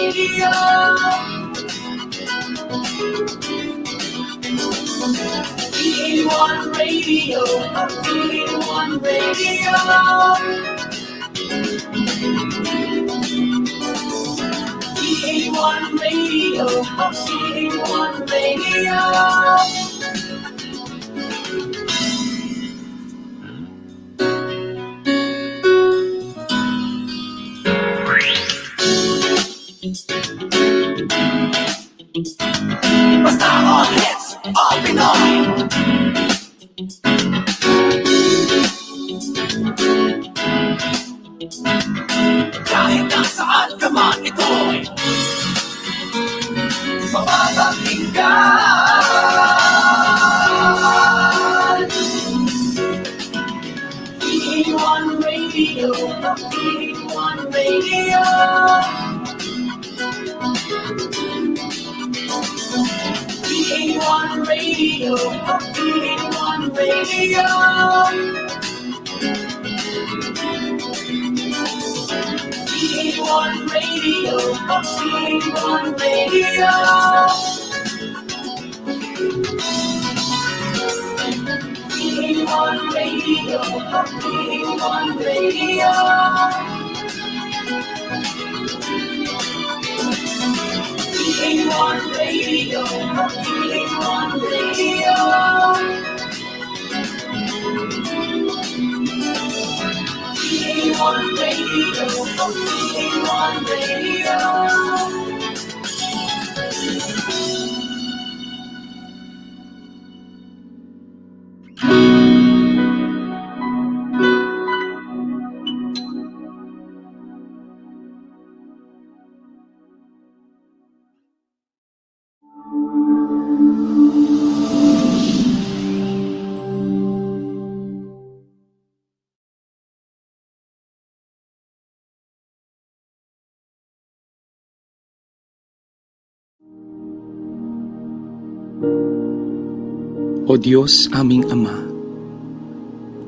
Radio. V81 Radio. V81 Radio. V81 Radio. V81 Radio. Basta all hits, all Pinoy. Kahit nasaan ka man, ito'y mapapakinggan. V81 Radio, V81 Radio. V81 Radio, V81 Radio. V81 Radio, V81 Radio. V81 Radio, V81 Radio. V81 Radio, V81 Radio. V81 Radio, V81 Radio. O Diyos aming Ama,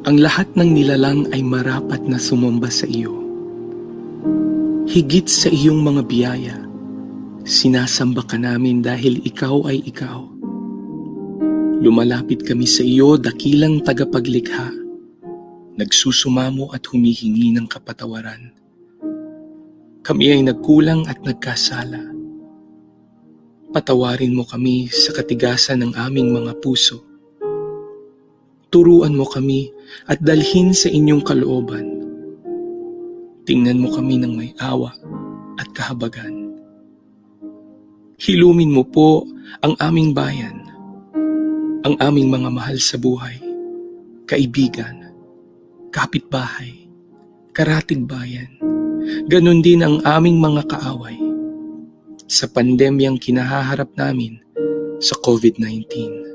ang lahat ng nilalang ay marapat na sumamba sa iyo. Higit sa iyong mga biyaya, sinasamba ka namin dahil ikaw ay ikaw. Lumalapit kami sa iyo, dakilang tagapaglikha, nagsusumamo at humihingi ng kapatawaran. Kami ay nagkulang at nagkasala. Patawarin mo kami sa katigasan ng aming mga puso. Turuan mo kami at dalhin sa inyong kalooban. Tingnan mo kami ng may awa at kahabagan. Hilumin mo po ang aming bayan, ang aming mga mahal sa buhay, kaibigan, kapitbahay, karatig bayan, ganun din ang aming mga kaaway sa pandemyang kinahaharap namin sa COVID-19.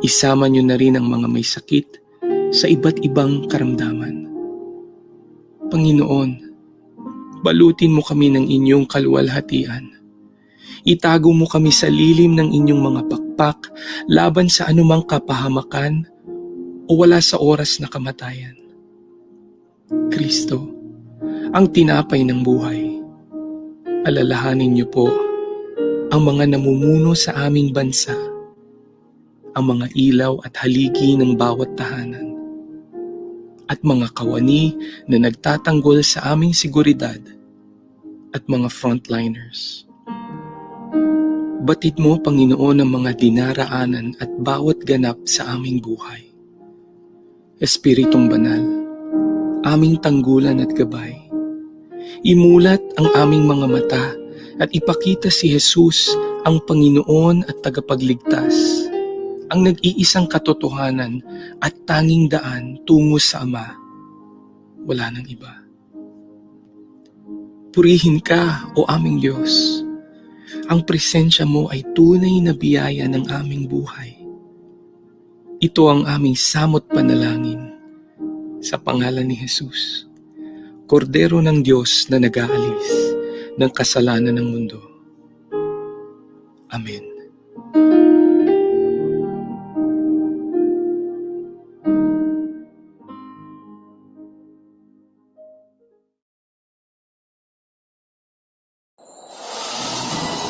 Isama niyo na rin ang mga may sakit sa iba't ibang karamdaman. Panginoon, balutin mo kami ng inyong kaluwalhatian. Itago mo kami sa lilim ng inyong mga pakpak laban sa anumang kapahamakan o wala sa oras na kamatayan. Kristo, ang tinapay ng buhay, alalahanin niyo po ang mga namumuno sa aming bansa, ang mga ilaw at haligi ng bawat tahanan, at mga kawani na nagtatanggol sa aming seguridad at mga frontliners. Batid mo, Panginoon, ang mga dinaraanan at bawat ganap sa aming buhay. Espiritong Banal, aming tanggulan at gabay, imulat ang aming mga mata at ipakita si Jesus ang Panginoon at tagapagligtas, ang nag-iisang katotohanan at tanging daan tungo sa Ama. Wala nang iba. Purihin ka, O aming Diyos. Ang presensya mo ay tunay na biyaya ng aming buhay. Ito ang aming samot panalangin sa pangalan ni Jesus, Kordero ng Diyos na nag-aalis ng kasalanan ng mundo. Amen.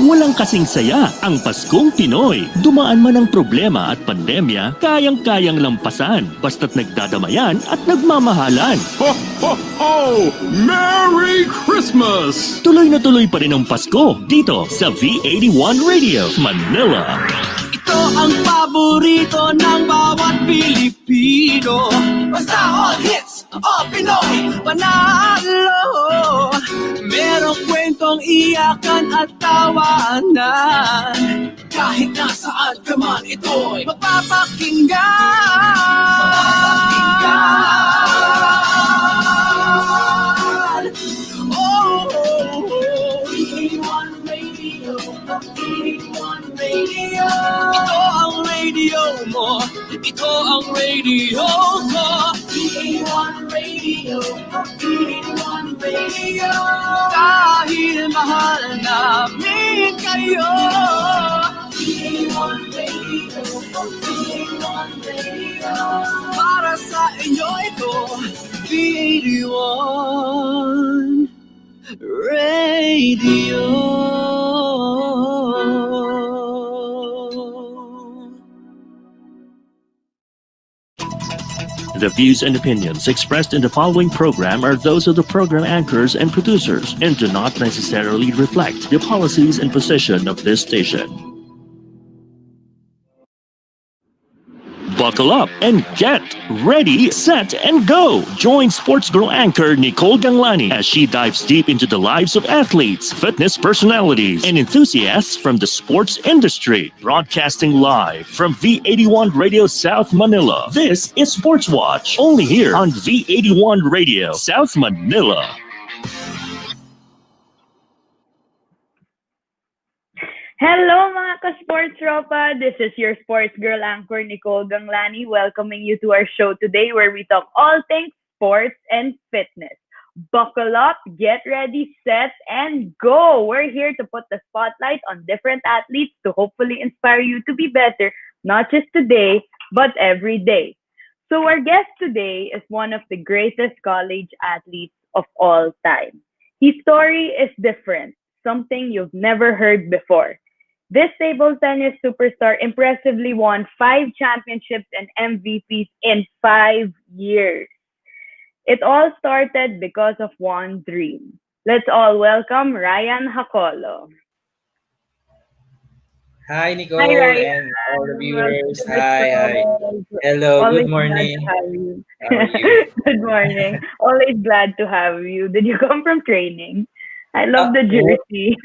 Walang kasing saya ang Paskong Pinoy. Dumaan man ang problema at pandemya, kayang-kayang lampasan basta't nagdadamayan at nagmamahalan. Ho, ho, ho! Merry Christmas! Tuloy na tuloy pa rin ang Pasko dito sa V81 Radio, Manila. Ito ang paborito ng bawat Pilipino. Basta all hits, all Pinoy, panalo. Merong kwentong iyakan at tawanan. Kahit nasaan ka man, ito'y mapapakinggan. Oh, oh, oh. 381 Radio, 381 Radio. Ito ang radio mo, ito ang radio ko. 381 Radio, 381 Radio. Dahil mahal namin kayo. 381 Radio, 381 Radio. Para sa inyo ito, V81 Radio. The views and opinions expressed in the following program are those of the program anchors and producers and do not necessarily reflect the policies and position of this station. Buckle up and get ready, set, and go. Join Sports Girl anchor Nicole Ganglani as she dives deep into the lives of athletes, fitness personalities, and enthusiasts from the sports industry. Broadcasting live from V81 Radio South Manila. This is Sportswatch, only here on V81 Radio South Manila. Hello mga ka-sports tropa! This is your sports girl anchor Nicole Ganglani welcoming you to our show today where we talk all things sports and fitness. Buckle up, get ready, set, and go! We're here to put the spotlight on different athletes to hopefully inspire you to be better, not just today, but every day. So our guest today is one of the greatest college athletes of all time. His story is different, something you've never heard before. This table tennis superstar impressively won 5 championships and MVPs in 5 years. It all started because of one dream. Let's all welcome Ryan Jacolo. Hi, Nicole, Hi, Ryan. and all the viewers. Welcome to the Hi. show. Hello, Always good morning. glad to have you. How are you? Good morning. Always glad to have you. Did you come from training? I love the well, jersey.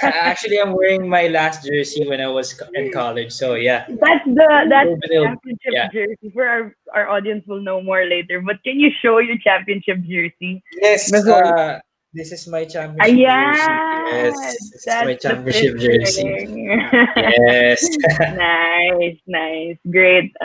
Actually, I'm wearing my last jersey when I was in college. So, yeah. That's the Juvenile, championship yeah. jersey. For our audience will know more later. But can you show your championship jersey? Yes, Before- this is my championship jersey. Yes, this is my that's the championship jersey. picture. Yes. Nice. Great.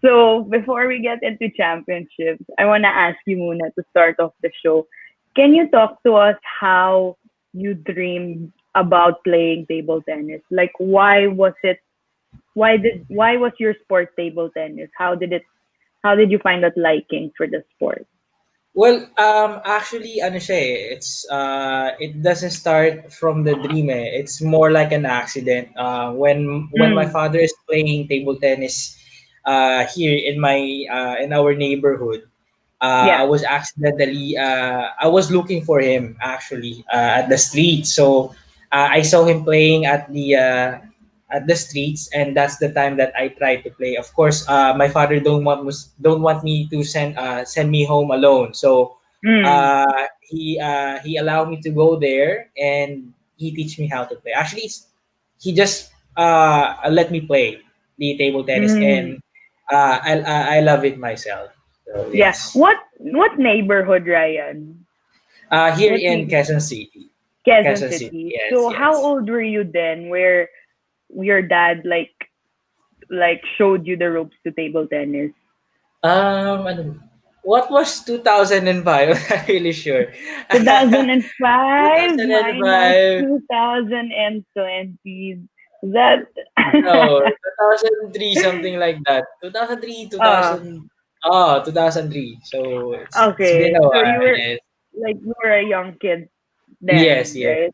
So before we get into championships, I want to ask you muna to start off the show. Can you talk to us how you dreamed about playing table tennis? Like why was your sport table tennis? How did you find that liking for the sport? Well, actually, ano siya eh, it doesn't start from the dream eh. It's more like an accident. When my father is playing table tennis, here in our neighborhood, I was accidentally, I was looking for him actually at the street. So I saw him playing at the streets, and that's the time that I tried to play. Of course, my father don't want me to send me home alone. So he allowed me to go there, and he teach me how to play. Actually, he just let me play the table tennis, and I love it myself. So, yes. Yeah. What neighborhood, Ryan? Here What in neighborhood? Quezon City. Quezon City. Yes, So yes. how old were you then where your dad like showed you the ropes to table tennis? What was 2005? I'm not really sure. 2005 2005. 2020. That No, 2003, something like that. 2003, 2000. Oh, 2003. So it's okay. been a So while. you were Yes. like you were a young kid then, Yes, right? yes.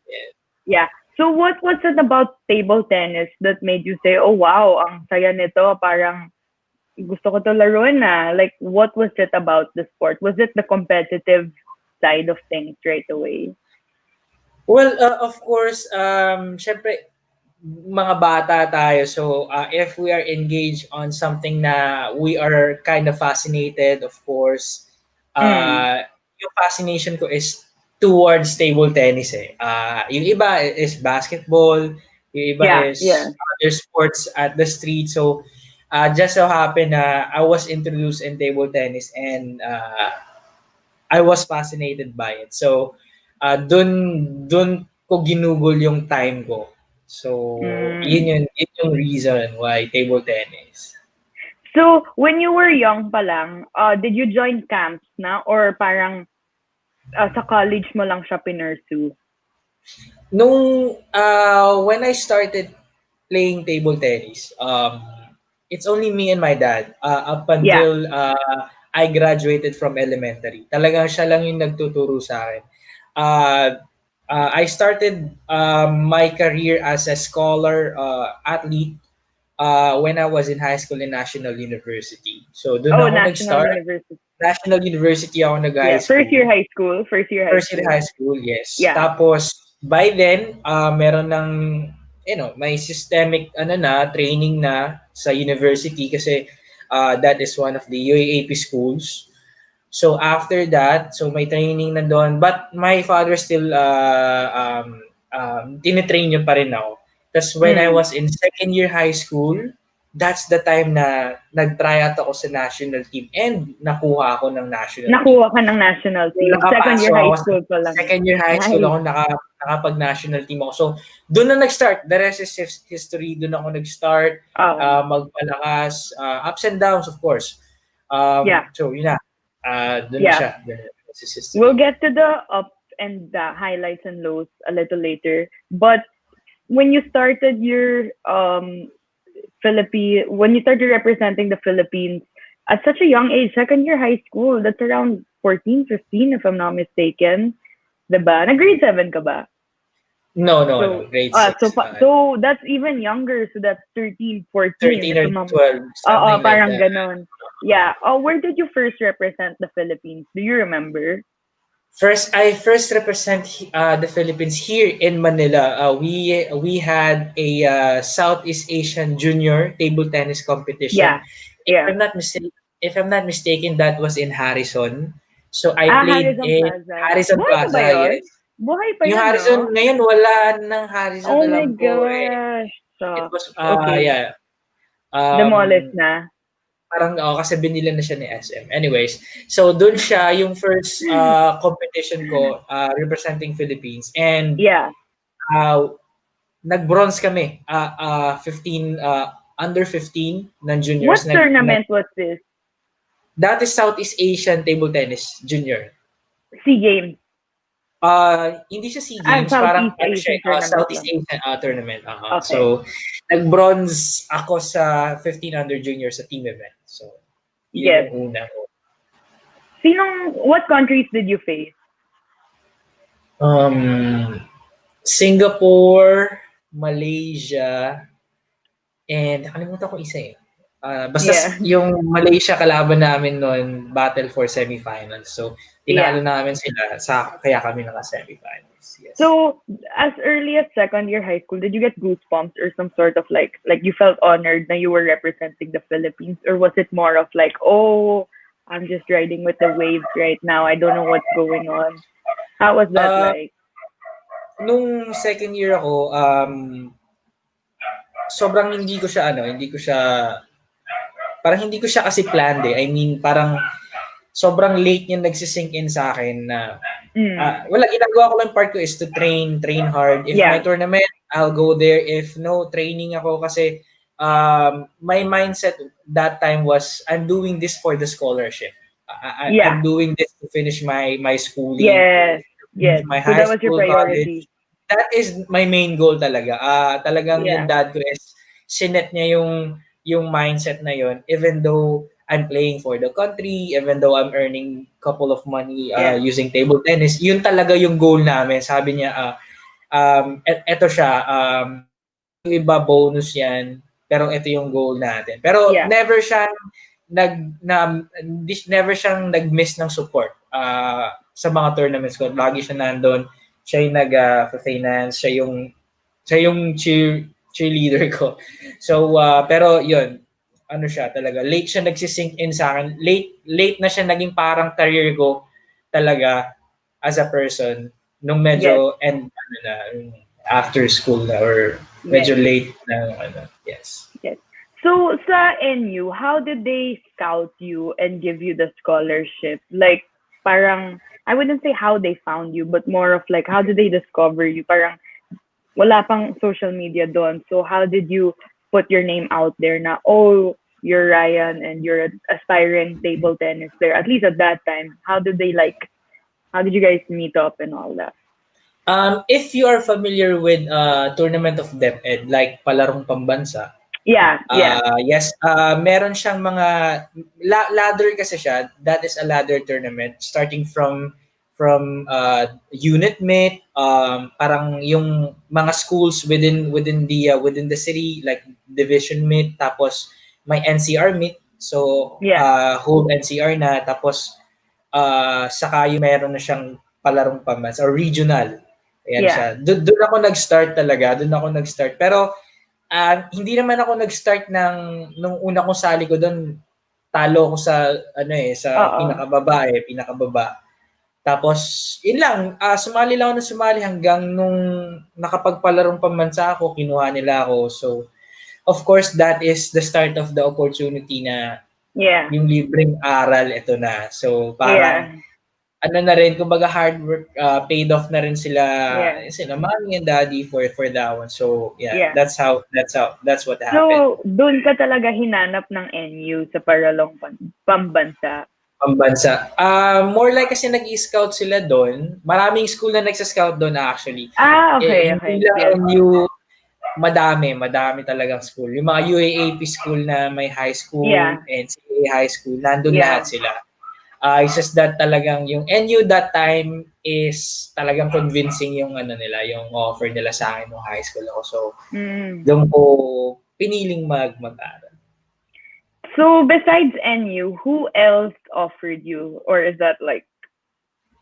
Yeah. So what was it about table tennis that made you say, oh wow, ang saya nito, parang gusto ko to laruin na. Like, what was it about the sport? Was it the competitive side of things right away? Well, of course, syempre, mga bata tayo. So, if we are engaged on something na we are kind of fascinated, of course, Mm. yung fascination ko is towards table tennis eh. Yung iba is basketball, yung iba Yeah, yeah. is other sports at the street. So, just so happened na I was introduced in table tennis and I was fascinated by it. So, dun ko ginugol yung time ko. So, Mm. yun yung reason why table tennis. So, when you were young pa lang, did you join camps na? Or parang sa college mo lang siya pinursue? When I started playing table tennis, it's only me and my dad up Yeah. until I graduated from elementary. Talagang siya lang yung nagtuturo sa akin. Uh, I started my career as a scholar athlete when I was in high school in National University. So doon Oh, ako National nag-start. University. National University ako nag-high Yeah. First year school. high school. First year high First year school. high school, yes. Yeah. Tapos, by then, meron ng, may systemic, training na sa university kasi that is one of the UAAP schools. So, after that, so may training na doon. But my father still, tinitrain niya pa rin ako. Tapos, when I Mm. was in second year high school, that's the time na nag-tryout ako sa national team and nakuha ako ng national team. Nakuha ka ng national team. Second year high school pa lang. Second year high school Nice. ako, nakapag-national team ako. So, doon na nag-start. The rest is history. Doon ako nag-start, magpalakas, ups and downs, of course. Yeah. So, yun na. Doon na Yeah. siya. The rest is history. We'll get to the ups and the highlights and lows a little later. But when you started your when you started representing the Philippines at such a young age, second year high school, that's around 14, 15 if I'm not mistaken. Diba? Nag-grade 7 ka ba? No, grade 6. So that's even younger. So that's 13, 14. 13 or 12, something like parang that. ganon. Yeah. Where did you first represent the Philippines? Do you remember? I first represent the Philippines here in Manila. We had a Southeast Asian Junior table tennis competition. Yeah. Yeah. If I'm not mistaken, that was in Harrison. So I played Harrison in Plaza. Harrison Buhay pa Plaza. ba yun? Yes. Buhay pa Yung yun, Harrison no? ngayon wala nang Harrison, Oh my alam ko eh. gosh. It was Okay. yeah. Demolished na. Parang kasi binili na siya ni SM. Anyways, so doon siya yung first competition ko representing Philippines and Yeah. nag-bronze kami. 15 under 15 ng juniors. What tournament was this? That is Southeast Asian Table Tennis Junior. SEA Games. Hindi siya SEA Games, parang Southeast Asian tournament. Okay. So, nag-bronze ako sa 15 under junior sa team event. So, yun yung una ko. What countries did you face? Singapore, Malaysia, and nakalimutan ko isa eh. Basta yung Malaysia kalaban namin noon, battle for semifinals. So, tinalo namin sila, kaya kami naka-semifinals. Yes. So, as early as second year high school, did you get goosebumps or some sort of like you felt honored that you were representing the Philippines? Or was it more of like, oh, I'm just riding with the waves right now. I don't know what's going on. How was that like? Nung second year ako, sobrang hindi ko siya parang hindi ko siya kasi planned eh. I mean, parang sobrang late niya nagsisink in sa akin na wala, ginagawa ko lang part ko is to train hard. If may tournament, I'll go there. If no, training ako kasi my mindset that time was I'm doing this for the scholarship. I'm doing this to finish my schooling. Yes. My so high that was school, your priority. college. That is my main goal talaga. Talagang yung dad ko is sinet niya yung mindset na yun, even though I'm playing for the country, even though I'm earning couple of money using table tennis, yun talaga yung goal namin. Sabi niya, Eto siya, yung iba bonus yan, pero ito yung goal natin. Pero Yeah. never siyang nag-miss ng support sa mga tournaments ko. Lagi siya nandun. Siya yung nag-finance, siya yung cheerleader ko. So, pero yun, ano siya talaga, late siya nagsisink in sa akin. Late na siya naging parang career ko talaga as a person nung Yes. medyo after school na or Yes. medyo late na yes. Yes. So sa NU, how did they scout you and give you the scholarship? Like parang I wouldn't say how they found you, but more of like how did they discover you? Parang wala pang social media doon. So how did you put your name out there na, oh, you're Ryan and you're an aspiring table tennis player? At least at that time, how did you guys meet up and all that? If you are familiar with Tournament of DepEd, like palarong pambansa, Yeah, yeah. yes, meron siyang mga ladder kasi siya. That is a ladder tournament starting from unit meet, parang yung mga schools within the city like division meet, tapos may NCR meet. So Yeah. whole NCR na, tapos saka yung meron na siyang palarong pambansa or regional. Ayan Yeah. siya. Doon ako nag-start talaga. Doon ako nag-start. Pero hindi naman ako nag-start nung una kong sali ko doon. Talo ko sa sa Oo. pinakababa. Tapos yun lang, sumali lang ako na sumali hanggang nung nakapagpalarong pambansa ako, kinuha nila ako. So of course that is the start of the opportunity na Yeah. yung libreng aral ito na. So parang Yeah. na rin, kumbaga hard work paid off na rin Yeah. sila mommy and daddy for that one. So yeah, Yeah. that's what happened. So, doon ka talaga hinanap ng NU sa paralong pambansa. Pambansa. More like kasi nag-i-scout sila doon. Maraming school na nagsa-scout doon actually. Okay, okay. Hindi lang Yes. NU, madami talagang school. Yung mga UAAP school na may high school, Yeah. NCAA high school, nandun Yeah. lahat sila. It's just that talagang yung NU that time is talagang convincing yung nila, yung offer nila sa akin nung high school ako. So, doon ko piniling mag-aral. So, besides NU, who else offered you? Or is that like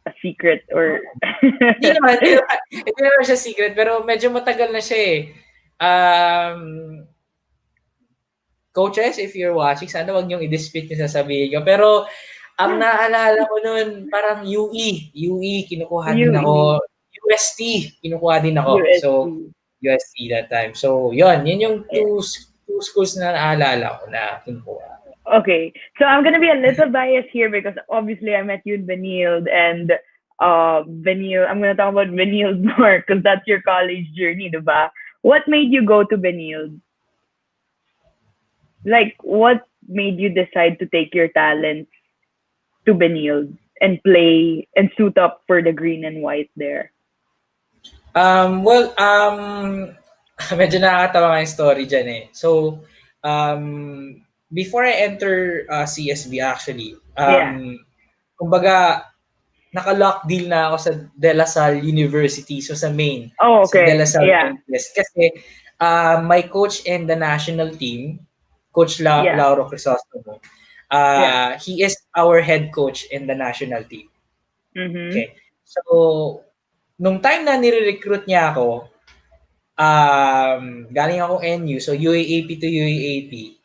a secret? Or Hindi naman siya secret, pero medyo matagal na siya eh. Coaches, if you're watching, sana wag niyong i-dispute yung sasabihin ko. Pero ang naalala ko noon, parang UE, kinukuha din UE. ako. UST, kinukuha din ako. UST. So, UST that time. So, yun yung two schools na naalala ko na kinukuha. Okay. So, I'm gonna be a little biased here because obviously I met you in Benilde and Benilde, I'm gonna talk about Benilde more because that's your college journey, diba? What made you go to Benilde? Like, what made you decide to take your talents to Benilde and play and suit up for the green and white there? Well, medyo nakakatawa yung story dyan eh. So, before I enter CSB actually, kumbaga, naka-lock deal na ako sa De La Salle University, so sa main. Oh, okay. Sa De La Salle Yeah. Campus. Kasi my coach in the national team, Coach Lauro Crisostomo, he is our head coach in the national team. Mm-hmm. Okay. So, nung time na nire-recruit niya ako, galing ako NU, so UAAP to UAAP,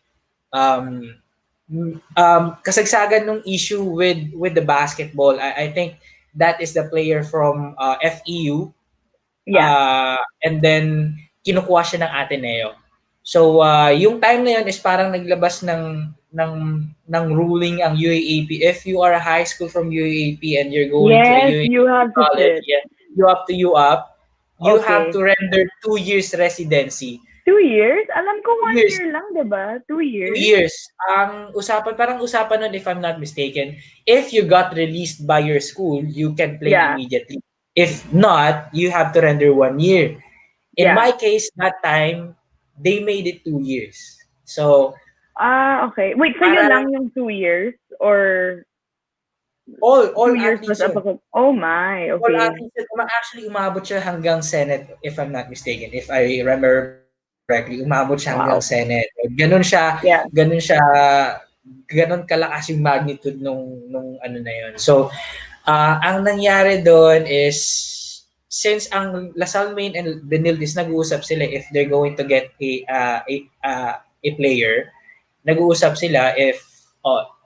kasagsagan nung issue with the basketball, I think that is the player from FEU. Yeah. And then, kinukuha siya ng Ateneo. So, yung time na yun is parang naglabas ng ruling ang UAAP. If you are a high school from UAAP and you're going to a UAAP you have college, to sit. you have to you Okay. have to render 2 years residency. 2 years? Alam ko 1 years. year lang, diba? 2 years? 2 years. Ang usapan nun, if I'm not mistaken, if you got released by your school, you can play immediately. If not, you have to render 1 year. In my case, that time, they made it 2 years. So, okay. Wait, so yun lang yung 2 years? Or All 2 years plus athletes yun. Oh my, All okay. athletes yun. Actually, umabot siya hanggang Senate, if I'm not mistaken. If I remember correctly, umabot siya hanggang Wow. Senate. Yeah. Ganun siya, ganun kalakas yung magnitude nung ano na yun. So, ang nangyari doon is, since ang Lasal Main and Benildis nag-uusap sila if they're going to get a player, nag-uusap sila if,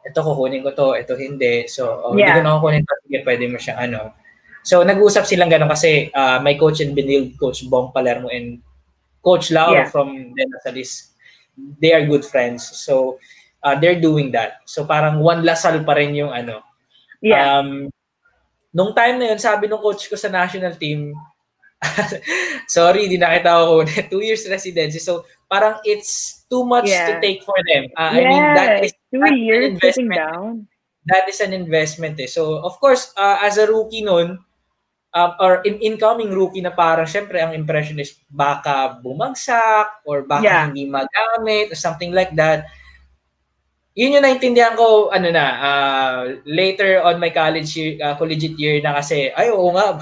ito kukunin ko to, ito hindi. So, hindi ko Yeah. na kukunin to, sige, pwede mo siya ano. So, nag-uusap silang gano'n kasi may coach in Benild, Coach Bong Palermo and Coach Lauro Yeah. from De La Salis. They are good friends. So, they're doing that. So, parang one Lasal pa rin yung ano. Yeah. Nung time na yun, sabi nung coach ko sa national team, sorry, di nakita ko 2 years residency. So, parang it's too much to Yeah. take for them. I mean, Yes. 2 that's an years sitting investment. down. That is an investment eh. So, of course, as a rookie nun, or incoming rookie na parang syempre ang impression is baka bumagsak or baka Yeah. hindi magamit or something like that. Yun yung naintindihan ko ano na later on my collegiate year na kasi ay oo nga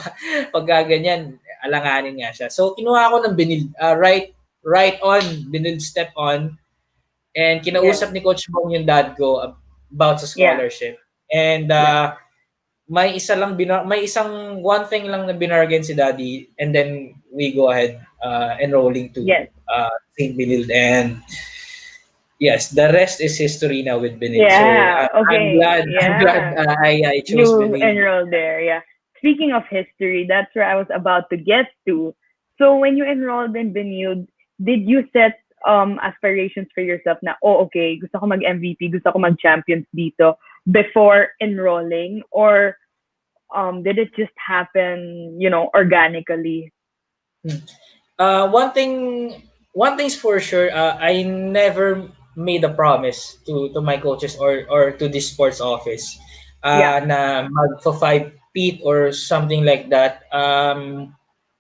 pag ganyan alanganin nga siya. So kinuha ko ng Benil right on Benil step on and kinausap ni Coach Bong yung dad ko about sa Yeah. scholarship. And Yeah. may isang one thing lang na binargain si Daddy and then we go ahead enrolling to Yes. St. Benilde and yes, the rest is history now with Benilde. Yeah. So I'm Okay. glad Yeah. I chose You Benilde. enrolled there. Yeah. Speaking of history, that's where I was about to get to. So when you enrolled in Benilde, did you set aspirations for yourself na, oh, okay, gusto ko mag-MVP, gusto ko mag-champions dito before enrolling? Or did it just happen, organically? One thing's for sure, I never made a promise to my coaches or to the sports office Yeah. na mag-5 feet or something like that.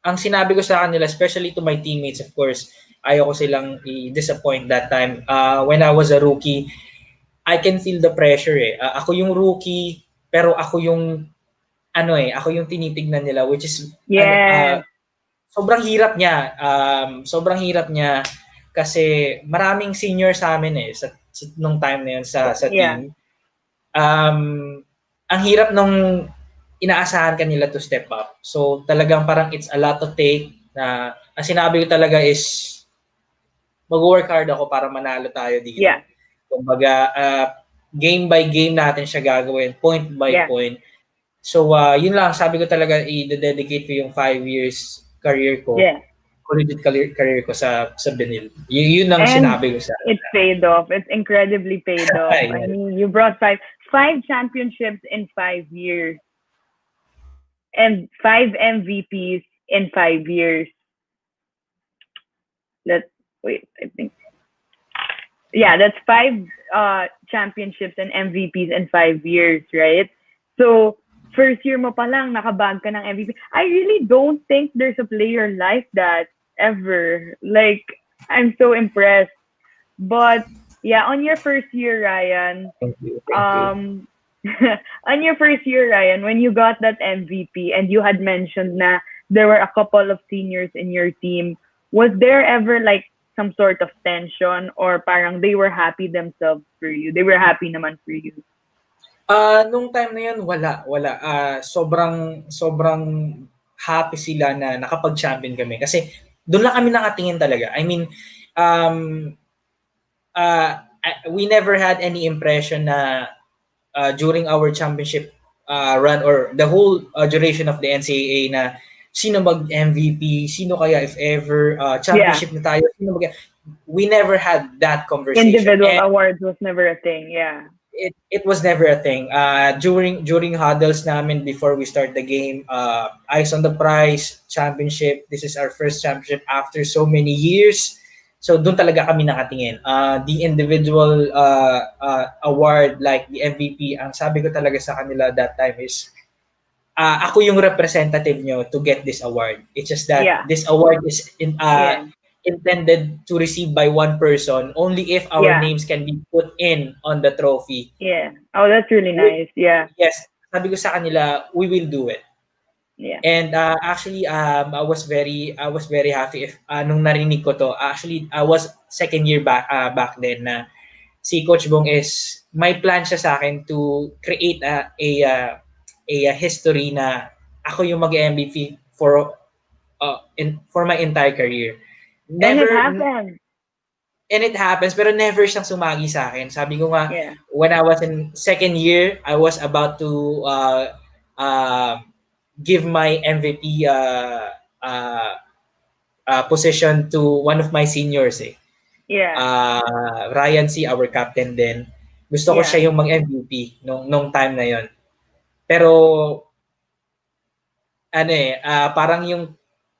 Ang sinabi ko sa kanila, especially to my teammates, of course, ayoko silang i-disappoint that time. When I was a rookie, I can feel the pressure eh. Ako yung rookie, pero ako yung ako yung tinitignan nila, which is Yes. sobrang hirap niya. Sobrang hirap niya kasi maraming senior sa amin eh nung time na yun sa Yeah. team. Ang hirap nung inaasahan ka nila to step up. So talagang parang it's a lot to take na ang sinabi ko talaga is mag-work hard ako para manalo tayo dito. Yeah. Kumbaga, game by game natin siya gagawin, point by Yeah. point. So, yun lang, sabi ko talaga i-dedicate ko yung 5 years career ko, Yeah. collegiate career ko sa Benil. Yun ang And sinabi ko sa it's paid off. It's incredibly paid off. Ay, I mean, you brought five championships in 5 years and 5 MVPs in 5 years. I think. Yeah, that's 5 championships and MVPs in 5 years, right? So, first year mo pa lang, nakabag ka ng MVP. I really don't think there's a player like that ever. Like, I'm so impressed. But, yeah, on your first year, Ryan, Thank you. on your first year, Ryan, when you got that MVP and you had mentioned na there were a couple of seniors in your team, was there ever like some sort of tension or parang they were happy themselves for you? They were happy naman for you? Nung time na yun, wala. Sobrang happy sila na nakapag-champion kami. Kasi doon lang kami nakatingin talaga. I mean, we never had any impression na during our championship run or the whole duration of the NCAA na sino mag-MVP, sino kaya if ever, championship na tayo, sino we never had that conversation. Individual awards was never a thing, yeah. It was never a thing. During huddles namin before we start the game, eyes on the prize, championship. This is our first championship after so many years. So doon talaga kami nakatingin. The individual award like the MVP, ang sabi ko talaga sa kanila that time is ako yung representative nyo to get this award. It's just that this award is intended to receive by one person only if our names can be put in on the trophy. Yeah. Oh, that's really nice. Yeah. Yes. sabi ko sa kanila, we will do it. Yeah. And actually, I was very happy if nung narinig ko to. Actually, I was second year back then na si Coach Bong is may plan siya sa akin to create a history na ako yung mag-MVP for my entire career. And it Never happened. and it happens pero never siyang sumagi sa akin. Sabi ko nga Yeah. when I was in second year, I was about to give my MVP position to one of my seniors eh. Yeah. Ryan C, our captain din. Gusto ko Yeah. siya yung mag-MVP nung time na yon. Pero parang yung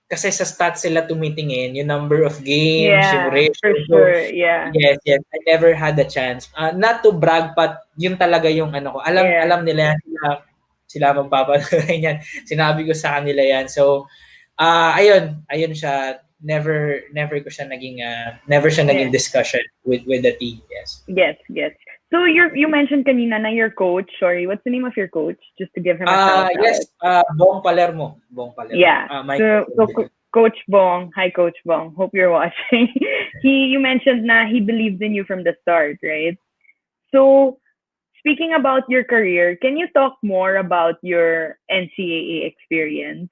kasi sa stats sila tumitingin, yung number of games, yung Yeah, ratio. for sure. Yeah. Yes. I never had the chance. Not to brag, but yun talaga yung ano ko. Yeah. Alam nila yan. Sila magpapanood yan. Sinabi ko sa kanila yan. So, ayun siya. Never siya naging discussion with the team. Yes. Yes. So you mentioned kanina na your coach. Sorry, what's the name of your coach? Just to give him a shout out. Yes, Bong Palermo. Yeah. My So Coach Bong, hi Coach Bong. Hope you're watching. You mentioned na he believes in you from the start, right? So speaking about your career, can you talk more about your NCAA experience?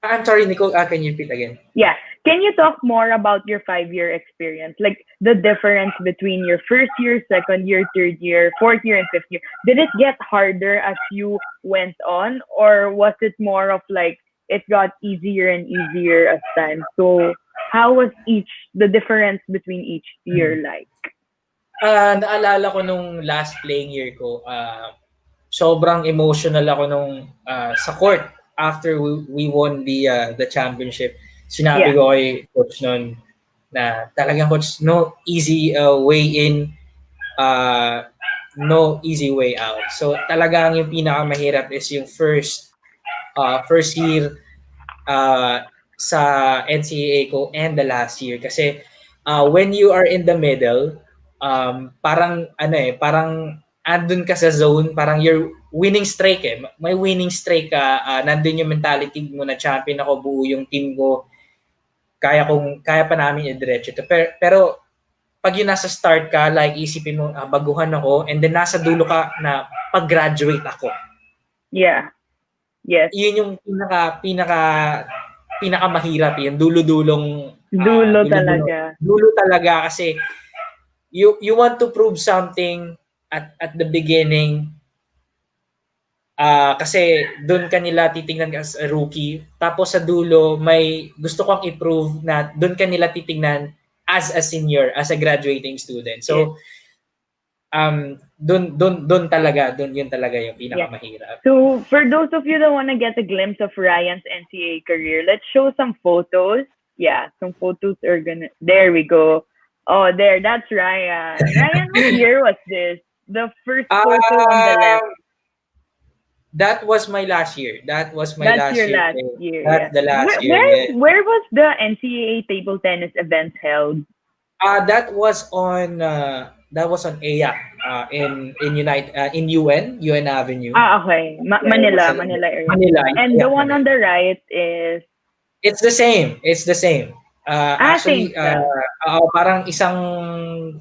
I'm sorry, Nicole. Can you repeat again? Yeah. Can you talk more about your 5-year experience? Like the difference between your first year, second year, third year, fourth year, and fifth year. Did it get harder as you went on? Or was it more of like it got easier and easier as time? So how was the difference between each year like? Naalala ko nung last playing year ko, sobrang emotional ako nung sa court after we won the championship. Sinabi ko kay coach noon na talagang coach, no easy way in, no easy way out. So talagang yung pinakamahirap is yung first year sa NCAA ko and the last year kasi when you are in the middle, parang andun ka sa zone, parang you're winning streak eh. May winning streak ka, nandun yung mentality mo na champion ako, buo yung team ko. Kaya pa namin i-diretso ito. Pero pag yung nasa start ka, like isipin mo, baguhan ako, and then nasa dulo ka na pag-graduate ako. Yeah. Yes. Yun yung pinaka mahirap yun. Dulo talaga. Dulo talaga kasi you want to prove something at the beginning. Kasi doon kanila titingnan as a rookie. Tapos sa dulo, may gusto kong i-prove na doon kanila titingnan as a senior, as a graduating student. So, doon talaga yung pinakamahirap. So, for those of you that want to get a glimpse of Ryan's NCAA career, let's show some photos. Yeah, some photos are gonna... There we go. Oh, there, that's Ryan. Ryan, what year was this? The first photo on the left. That was my last year. That's your last year. That's the last year. Where was the NCAA table tennis event held? That was on AYA in UN Avenue. Okay. Manila area. Manila. And the one on the right is... It's the same. Actually, parang isang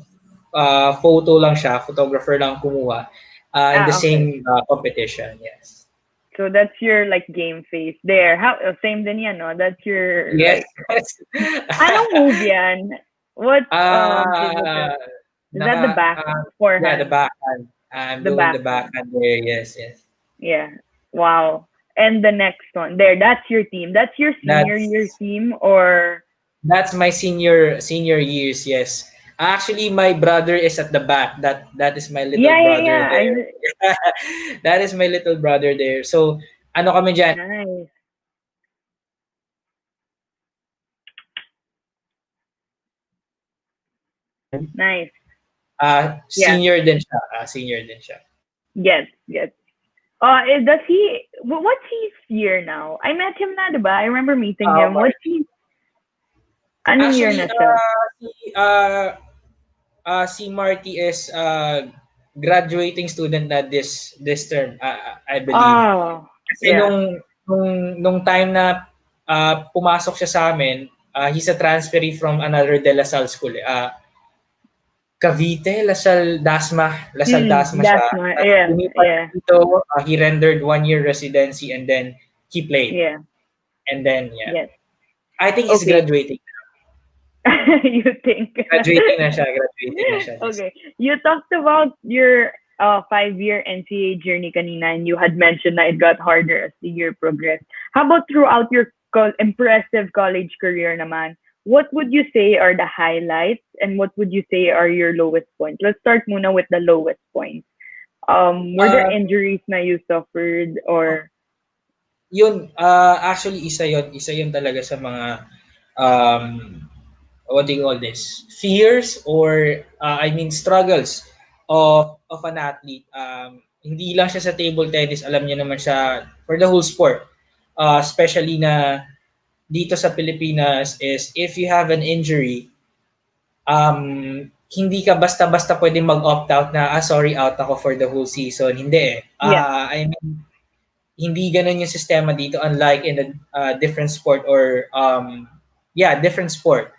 photo lang siya, photographer lang kumuha. In the same competition, yes. So that's your like game face there. Same din yan, no? That's your yes. Anong move yan? What? Is that the back forehand? Yeah, the backhand. I'm doing the backhand there. Yes. Yeah. Wow. And the next one there. That's your team. That's your senior year team, or? That's my senior years. Yes. Actually, my brother is at the back. That is my little brother there. That is my little brother there. So, ano kami dyan? Nice. Senior din siya. Yes. Does he? What's his year now? I met him na, diba? I remember meeting him. What's he? Anong year na siya? Si Marty is graduating student na this term, I believe. Oh, Kasi yeah. nung time na pumasok siya sa amin, he's a transferee from another De La Salle school. Cavite, Lasal Dasma siya. That's my, yeah, Lumipat yeah, dito, he rendered 1 year residency and then he played. yeah, And then, yeah. yes. I think he's Okay. graduating. You think? Graduating na siya. Okay. You talked about your 5-year NCAA journey kanina, and you had mentioned that it got harder as the year progressed. How about throughout your impressive college career naman? What would you say are the highlights, and what would you say are your lowest points? Let's start muna with the lowest points. Were there injuries na you suffered, or? Yun, actually, isa yun talaga sa mga, what do you call this? Fears or, struggles of an athlete. Hindi lang siya sa table tennis, alam niyo naman siya for the whole sport. Especially na dito sa Pilipinas is if you have an injury, hindi ka basta-basta pwedeng mag-opt out na, sorry, out ako for the whole season. Hindi eh. Yeah. Hindi ganun yung sistema dito unlike in a different sport or different sport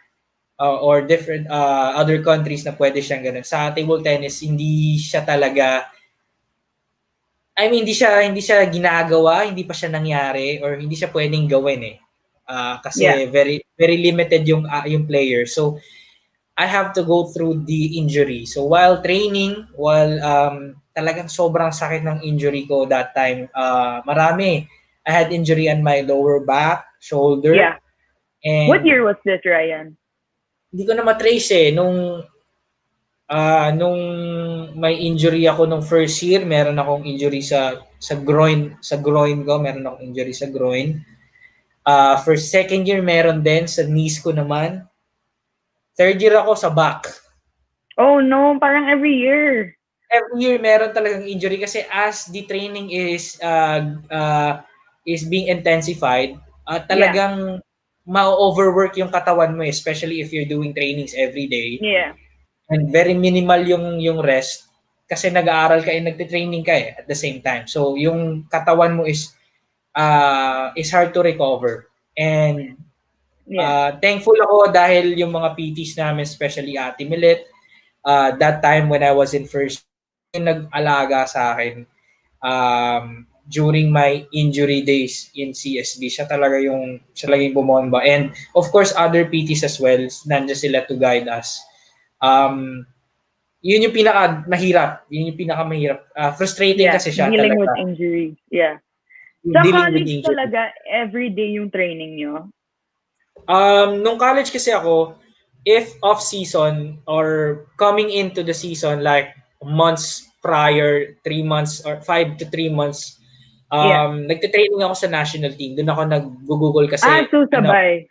or different other countries na pwede siyang ganun. Sa table tennis, hindi siya talaga hindi siya ginagawa, hindi pa siya nangyari or hindi siya pwedeng gawin eh. Kasi very very limited yung player. So I have to go through the injury. So while training, talagang sobrang sakit ng injury ko that time. Marami. I had injury on my lower back, shoulder. Yeah. And What year was this, Ryan? Hindi ko na matrace eh. Nung may injury ako nung first year, meron akong injury sa groin ko, meron akong injury sa groin. For second year, meron din sa knees ko naman. Third year ako sa back. Oh no, parang every year. Every year meron talagang injury kasi as the training is being intensified, talagang ma-overwork yung katawan mo, especially if you're doing trainings every day. Yeah. And very minimal yung rest kasi nag-aaral ka and nagte-training ka at the same time. So yung katawan mo is hard to recover. And thankful ako dahil yung mga PTs namin, especially Ate Milet, that time when I was in first, yung nag-alaga sa akin during my injury days in CSB. Siya talaga yung bumomba. And of course, other PTs as well, nandiyan sila to guide us. Yun yung pinakamahirap. Frustrating kasi siya dealing talaga. with injuries. Yeah. Sa college talaga, everyday yung training nyo? Nung college kasi ako, if off-season or coming into the season, like months prior, 3 months or 5 to 3 months, nagte-training ako sa national team. Doon ako nag-google kasi. So sabay.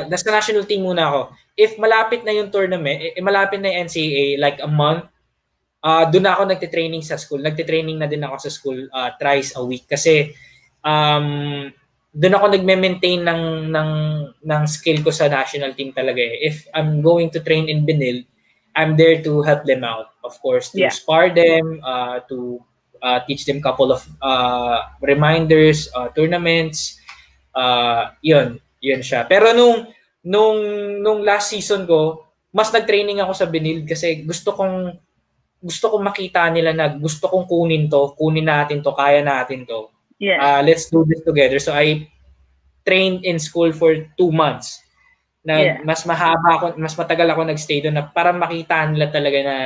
Nasa national team muna ako. If malapit na yung tournament, malapit na yung NCAA, like a month, doon ako nagte-training sa school. Nagte-training na din ako sa school thrice a week. Kasi doon ako nagme-maintain ng skill ko sa national team talaga eh. If I'm going to train in Benil, I'm there to help them out. Of course, to spar them, to teach them couple of reminders, tournaments. Yun siya. Pero nung last season ko, mas nag-training ako sa Benil kasi gusto kong makita nila na gusto kong kunin natin to, kaya natin to. Yeah. Let's do this together. So I trained in school for 2 months. Mas matagal ako nagstay doon na para makita nila talaga na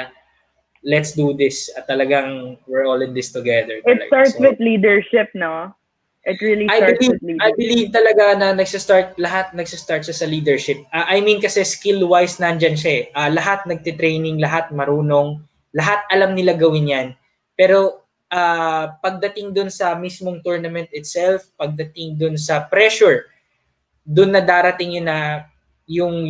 let's do this at talagang we're all in this together. It starts with leadership, no? It really starts with leadership. I believe talaga na nagsistart siya sa leadership. Kasi skill-wise nandyan siya eh. Lahat nagtitraining, lahat marunong, lahat alam nila gawin yan. Pero pagdating dun sa mismong tournament itself, pagdating dun sa pressure, dun na darating yun na yung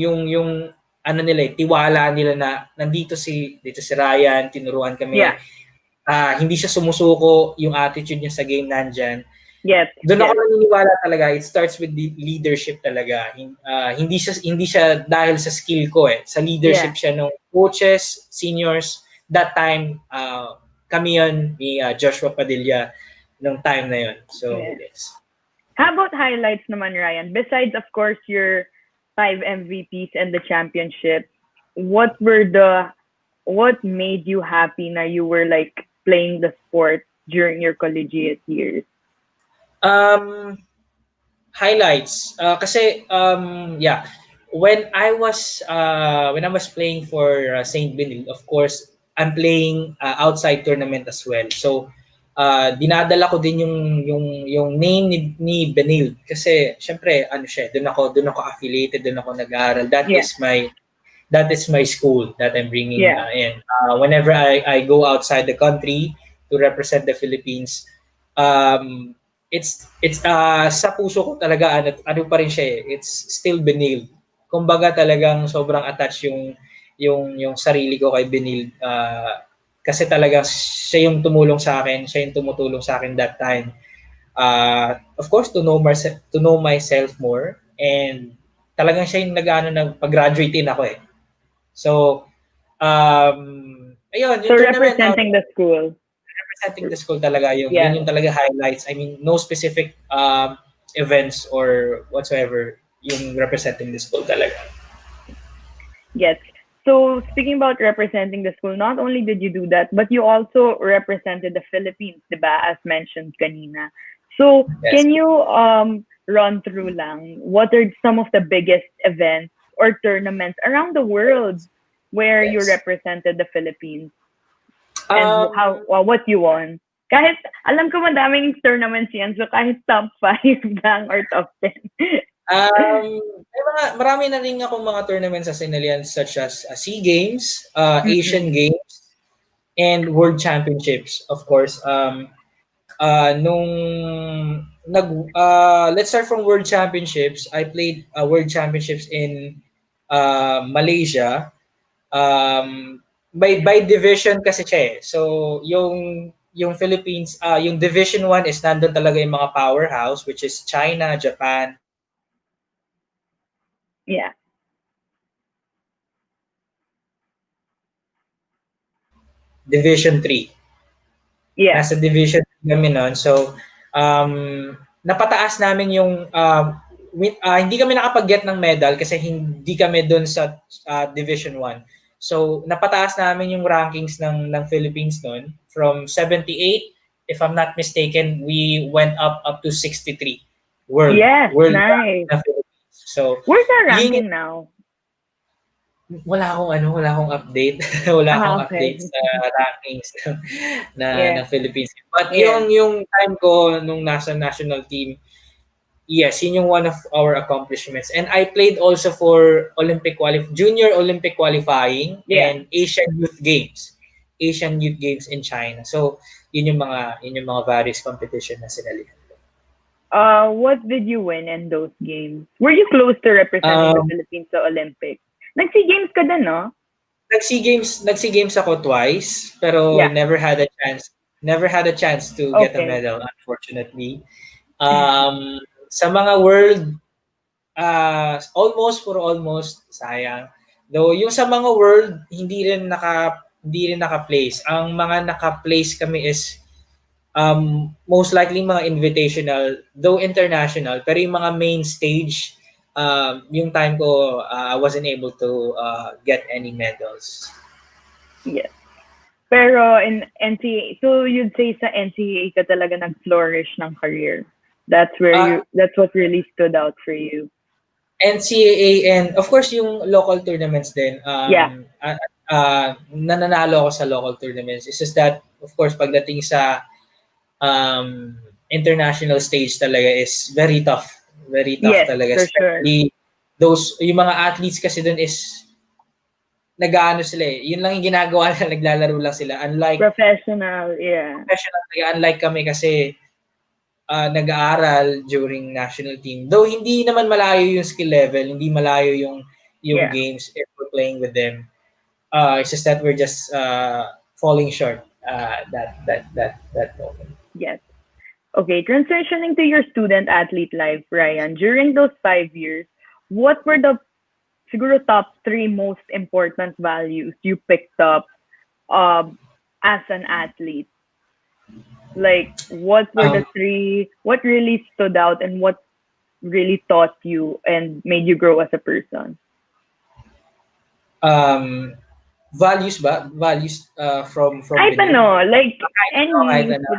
ano nila, tiwala nila na dito si Ryan, tinuruan kami. Hindi siya sumusuko, yung attitude niya sa game nandyan. Yes, Doon ako yes. naniniwala talaga. It starts with the leadership talaga. Hindi siya dahil sa skill ko eh. Sa Yeah. leadership siya ng coaches, seniors. That time, kami yun ni Joshua Padilla nung time na yun. So, Yeah. yes. How about highlights naman, Ryan? Besides, of course, your 5 MVPs and the championship, what made you happy na you were like playing the sport during your collegiate years? Um, Highlights. Kasi yeah, when I was playing for Saint Benil, of course, I'm playing outside tournament as well. So dinadala ko din yung name ni Benil kasi syempre ano siya, doon ako affiliated, doon ako nag-aaral. Yeah. That is my school that I'm bringing Yeah. in. Whenever I go outside the country to represent the Philippines, um, it's sa puso ko talaga ano pa rin siya eh. It's still Benil. Kumbaga talagang sobrang attached yung sarili ko kay Benil. Kasi talaga siya yung tumulong sa akin, siya yung tumutulong sa akin that time. Of course to know myself more, and talagang siya yung pag-graduate din ako eh. So, ayun, So yung tournament, representing the school. representing the school talaga, Yeah. yun yung talaga highlights. I mean, no specific events or whatsoever, yung representing the school talaga. Yes. So speaking about representing the school, not only did you do that, but you also represented the Philippines, diba? As mentioned kanina. So Yes. can you run through lang what are some of the biggest events or tournaments around the world where you Yes. represented the Philippines and Um, what you won? Kahit alam ko madaming tournaments yan, so kahit top 5 lang or top 10. marami na rin akong mga tournaments sa sinalian such as SEA Games, Asian Games, and World Championships, of course. Nung let's start from World Championships. I played World Championships in Malaysia. By division kasi siya eh. So yung Philippines, yung Division 1 is nandun talaga yung mga powerhouse, which is China, Japan. Yeah. Division 3. Yeah. Nasa Division 3 kami noon. So, napataas namin yung hindi kami nakapag-get ng medal kasi hindi kami doon sa Division 1. So, napataas namin yung rankings ng Philippines noon from 78, if I'm not mistaken, we went up to 63 world. Yes, World nice. ranking ng Philippines. So, Where's our yun ranking now? wala akong update. Wala akong Okay. update sa rankings Yeah. ng Philippines. But Yeah. yung time ko nung nasa national team, yes, yun yung one of our accomplishments. And I played also for Junior Olympic qualifying Yeah. and Asian Youth Games. Asian Youth Games in China. So, yun yung mga various competition na sinalihan. What did you win in those games? Were you close to representing the Philippines sa Olympics? Nag-SEA Games ka din, no? Nag-SEA Games ako twice, pero Yeah. never had a chance to get a Okay. medal, unfortunately. Sa mga world, almost sayang. Though yung sa mga world hindi rin naka-place. Ang mga naka-place kami is most likely mga invitational, though international, pero yung mga main stage, yung time ko, I wasn't able to get any medals. Yes. Pero in NCAA, so you'd say sa NCAA ka talaga nag-flourish ng career. That's what really stood out for you. NCAA and of course yung local tournaments din. Yeah. Nananalo ako sa local tournaments. It's just that, of course, pagdating sa international stage talaga is very tough. Very tough Yes, talaga. for sure. Yung mga athletes kasi dun is nag-aano sila eh. Yun lang yung ginagawa nila, naglalaro lang sila. Unlike Professional, yeah. unlike kami kasi nag-aaral during national team. Though hindi naman malayo yung skill level, hindi malayo yung Yeah. games if we're playing with them. It's just that we're just falling short that moment. Yes. Okay, transitioning to your student athlete life, Ryan, during those 5 years, what were the siguro top three most important values you picked up as an athlete? Like, what were the Um, three, what really stood out and what really taught you and made you grow as a person? um, values ba? Values from Kahit Bilib? ano, like, Kahit ano, kahit any. ano.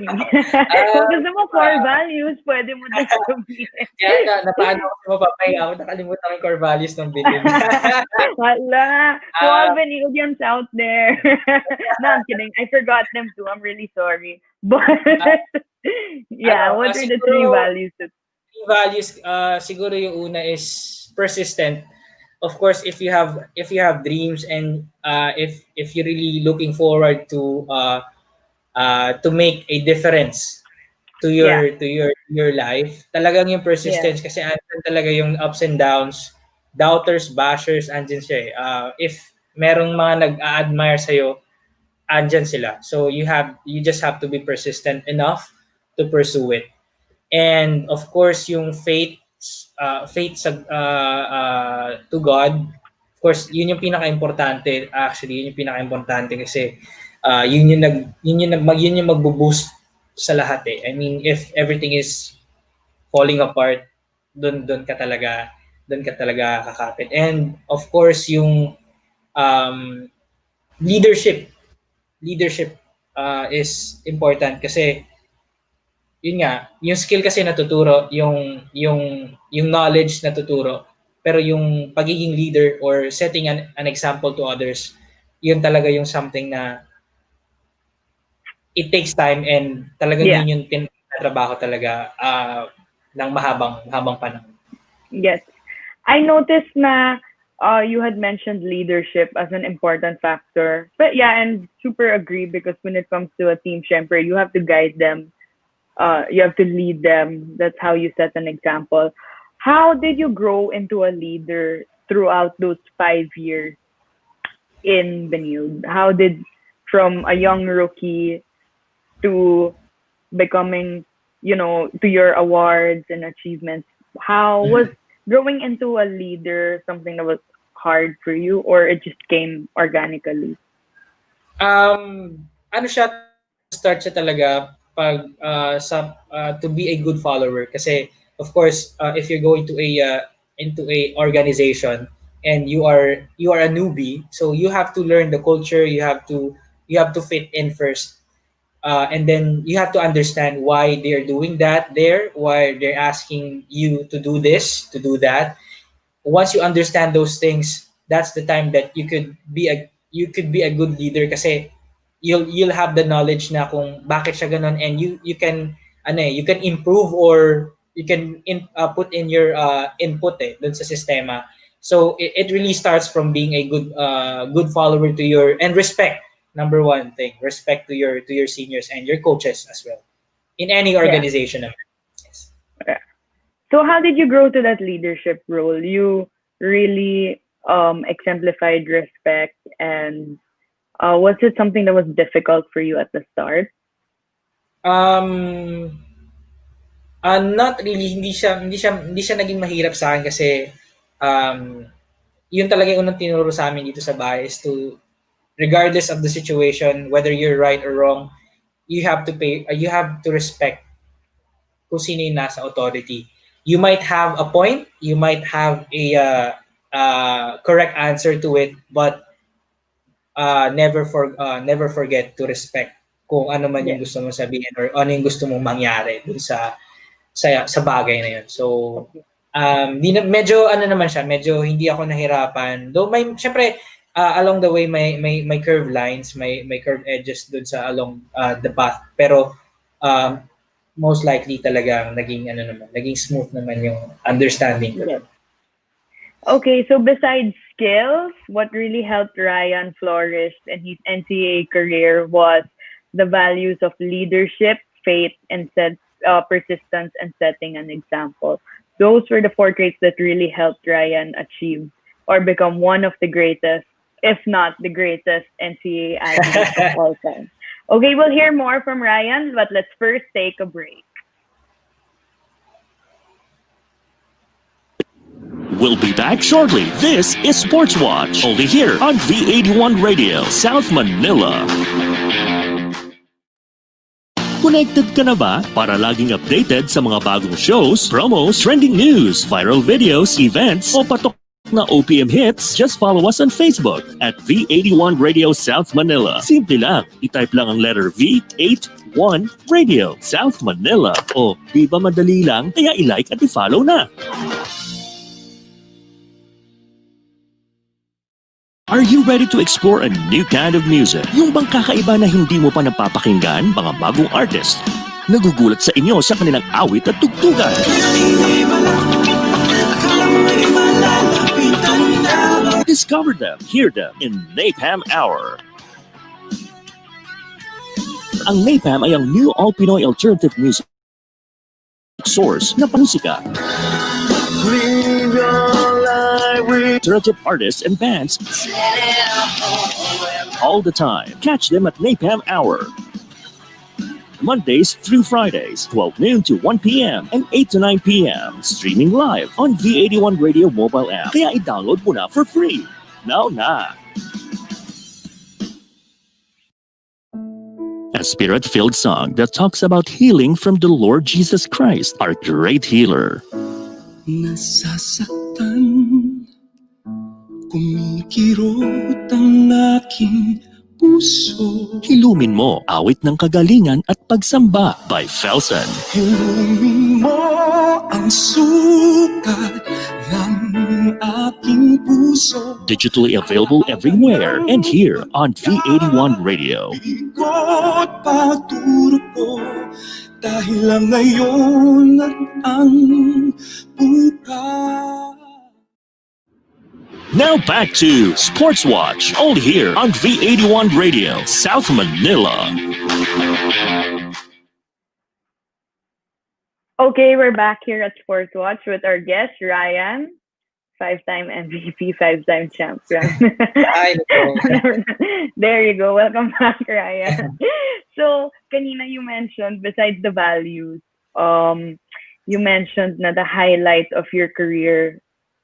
Kung Um, gusto mo core values, pwede mo din sabihin. Kaya napaano ako sa mapapahinga ako, nakalimutan ko yung core values ng Bilib. Wala. To all Ah, Benillians out there. No, I'm kidding. I forgot them too. I'm really sorry. But, ah, yeah, what are the three siguro values that, values, siguro yung una is persistent. Of course, if you have dreams and if you're really looking forward to make a difference to yeah, your life, talagang yung yeah, persistence kasi andyan talaga yung ups and downs, doubters, bashers, andyan siya eh. If merong mga nag-a-admire sa'yo, andyan sila. So you just have to be persistent enough to pursue it. And of course, yung faith to God, of course, yun yung pinaka-importante. Actually, yun yung pinaka-importante kasi yun yung magbo-boost sa lahat eh. I mean, if everything is falling apart, doon ka talaga kakapit. And of course, yung um, leadership, leadership is important kasi yun nga, yung skill kasi natuturo, yung knowledge natuturo, pero yung pagiging leader or setting an example to others, yun talaga yung something na it takes time and talagang yeah, yun yung tinatrabaho talaga ng mahabang panahon. yes. I noticed na you had mentioned leadership as an important factor. But yeah, and super agree because when it comes to a team, syempre, you have to guide them. You have to lead them. That's how you set an example. How did you grow into a leader throughout those 5 years in Benilde? How did from a young rookie to becoming, to your awards and achievements, how was growing into a leader something that was hard for you or it just came organically? Ano siya, start siya talaga pag to be a good follower kasi of course if you're going to into a organization and you are a newbie, so you have to learn the culture, you have to fit in first, and then you have to understand why they're doing that there, why they're asking you to do this, to do that. Once you understand those things, that's the time that you could be a good leader kasi you'll have the knowledge na kung bakit siya ganun, and you can you can improve or you can put in your input dun sa sistema. So it really starts from being a good follower to your, and respect, number one thing, respect to your seniors and your coaches as well in any Yeah. organization naman. Yes. So how did you grow to that leadership role? You really exemplified respect and was it something that was difficult for you at the start? Um, Not really, hindi siya naging mahirap sa akin kasi um, yun talaga yung unang tinuro sa amin dito sa bahay is to, regardless of the situation, whether you're right or wrong, you have to respect kung sino yung nasa authority. You might have a point, you might have a correct answer to it, but never forget to respect kung ano man yung Yes. gusto mong sabihin or ano yung gusto mong mangyari dun sa bagay na yun. So, Okay. medyo ano naman siya, medyo hindi ako nahirapan. Though may syempre along the way may curved lines, may curved edges dun sa along the path. Pero um, most likely talagang naging smooth naman yung understanding ko Yes. dun. Okay, so besides skills, what really helped Ryan flourish in his NCAA career was the values of leadership, faith, and persistence and setting an example. Those were the four traits that really helped Ryan achieve or become one of the greatest, if not the greatest NCAA athlete of all time. Okay, we'll hear more from Ryan, but let's first take a break. We'll be back shortly. This is Sportswatch, only here on V81 Radio, South Manila. Connected ka na ba para laging updated sa mga bagong shows, promos, trending news, viral videos, events, o patok na OPM hits? Just follow us on Facebook at V81 Radio South Manila. Simple lang, itype lang ang letter V81 Radio South Manila. O, di ba madali lang? Kaya i-like at i-follow na. Are you ready to explore a new kind of music? Yung bang kakaiba na hindi mo pa napapakinggan? Mga bagong artist. Nagugulat sa inyo sa kanilang awit at tugtugan. Discover them, hear them in Napalm Hour. Ang Napalm ay ang new all-Pinoy alternative music source na pamusika. Alternative artists and bands all the time. Catch them at Napalm Hour. Mondays through Fridays, 12 noon to 1 p.m. and 8 to 9 p.m. Streaming live on V81 Radio mobile app. Kaya i-download mo na for free. Now na! A spirit-filled song that talks about healing from the Lord Jesus Christ, our great healer. Nasasaktan, kumikirot ang aking puso. Hilumin mo, awit ng kagalingan at pagsamba by Felsen. Hilumin mo ang sukat ng aking puso. Digitally available everywhere and here on V81 Radio. Ikot pagturo ko dahil lang ngayon at ang bukas. Now back to Sportswatch, only here on V81 Radio, South Manila. Okay, we're back here at Sportswatch with our guest, Ryan, 5-time MVP, 5-time champion. Hi, Nicole. There you go. Welcome back, Ryan. So, kanina you mentioned, besides the values, you mentioned na the highlight of your career,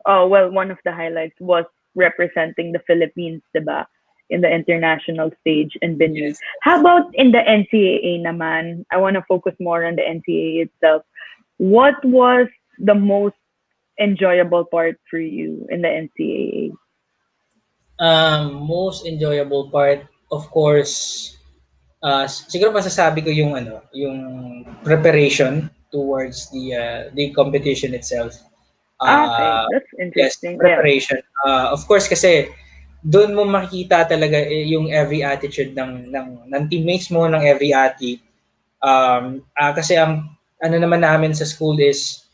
one of the highlights was representing the Philippines, diba? In the international stage and venues. Yes. How about in the NCAA naman? I want to focus more on the NCAA itself. What was the most enjoyable part for you in the NCAA? Most enjoyable part, of course, siguro masasabi ko yung yung preparation towards the competition itself. Okay, that's interesting. Yes, preparation. Of course kasi doon mo makikita talaga yung every attitude ng teammates mo, ng every athlete. Kasi ang ano naman namin sa school is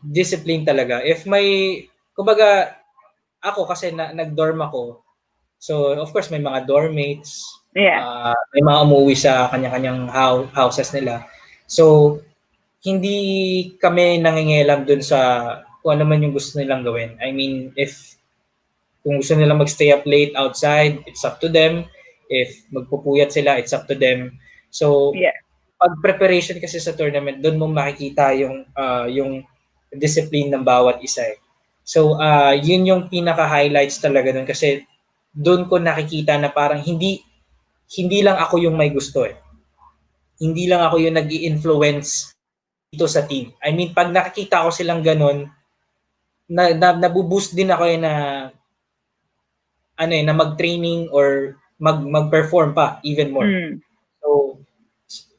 discipline talaga. If may, kumbaga, ako kasi nag-dorm ako. So, of course, may mga dorm mates. Yeah. May mga umuwi sa kanya-kanyang houses nila. So, hindi kami nangingialam dun sa kung ano man yung gusto nilang gawin. I mean, kung gusto nilang magstay up late outside, it's up to them. If magpupuyat sila, it's up to them. So, yeah. Pag preparation kasi sa tournament, doon mo makikita yung discipline ng bawat isa. So, yun yung pinaka-highlights talaga doon kasi doon ko nakikita na parang hindi lang ako yung may gusto eh. Hindi lang ako yung nag-i-influence dito sa team. I mean, pag nakikita ko silang ganun, nabuboost din ako na mag-training or mag-perform pa even more. So,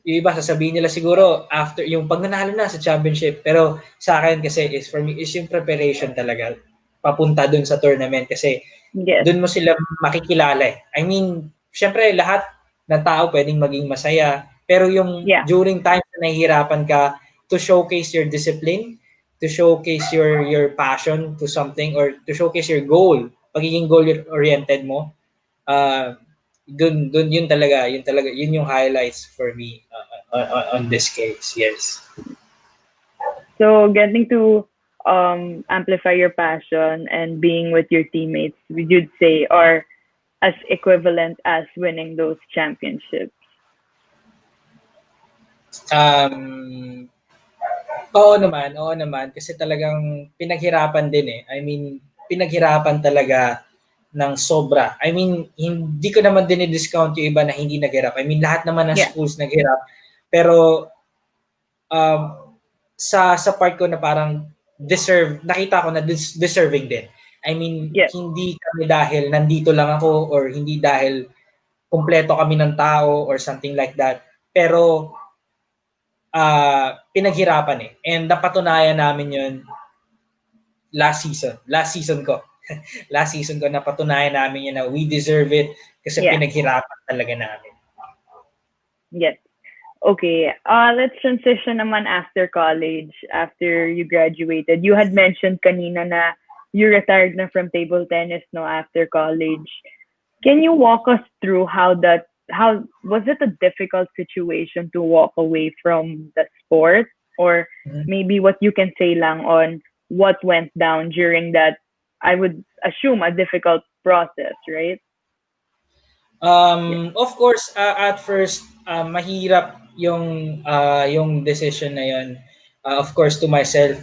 yung iba sasabihin nila siguro after yung pag nanalo na sa championship, pero sa akin kasi for me is yung preparation talaga papunta dun sa tournament kasi dun mo sila makikilala eh. I mean, syempre lahat ng tao pwedeng maging masaya, pero yung during time na nahihirapan ka to showcase your discipline, to showcase your passion to something, or to showcase your goal, pagiging goal-oriented mo, dun yun yung highlights for me on this case. Yes. So getting to amplify your passion and being with your teammates, you'd say are as equivalent as winning those championships. Oo naman kasi talagang pinaghirapan din eh. I mean, pinaghirapan talaga ng sobra. I mean, hindi ko naman din i-discount yung iba na hindi naghirap. I mean, lahat naman ng Yeah. schools naghirap. Pero um, sa part ko na parang nakita ko na deserving din. I mean, Yes. hindi kami dahil nandito lang ako or hindi dahil kumpleto kami ng tao or something like that. Pero pinaghirapan eh. And napatunayan namin yun last season. Last season ko napatunayan namin yun na we deserve it kasi Yeah. pinaghirapan talaga namin. Yes. Okay. Let's transition naman after college, after you graduated. You had mentioned kanina na you retired na from table tennis no after college. Can you walk us through how was it a difficult situation to walk away from the sport, or maybe what you can say lang on what went down during that, I would assume, a difficult process, right? Of course, at first, mahirap yung decision na yun. Of course, to myself,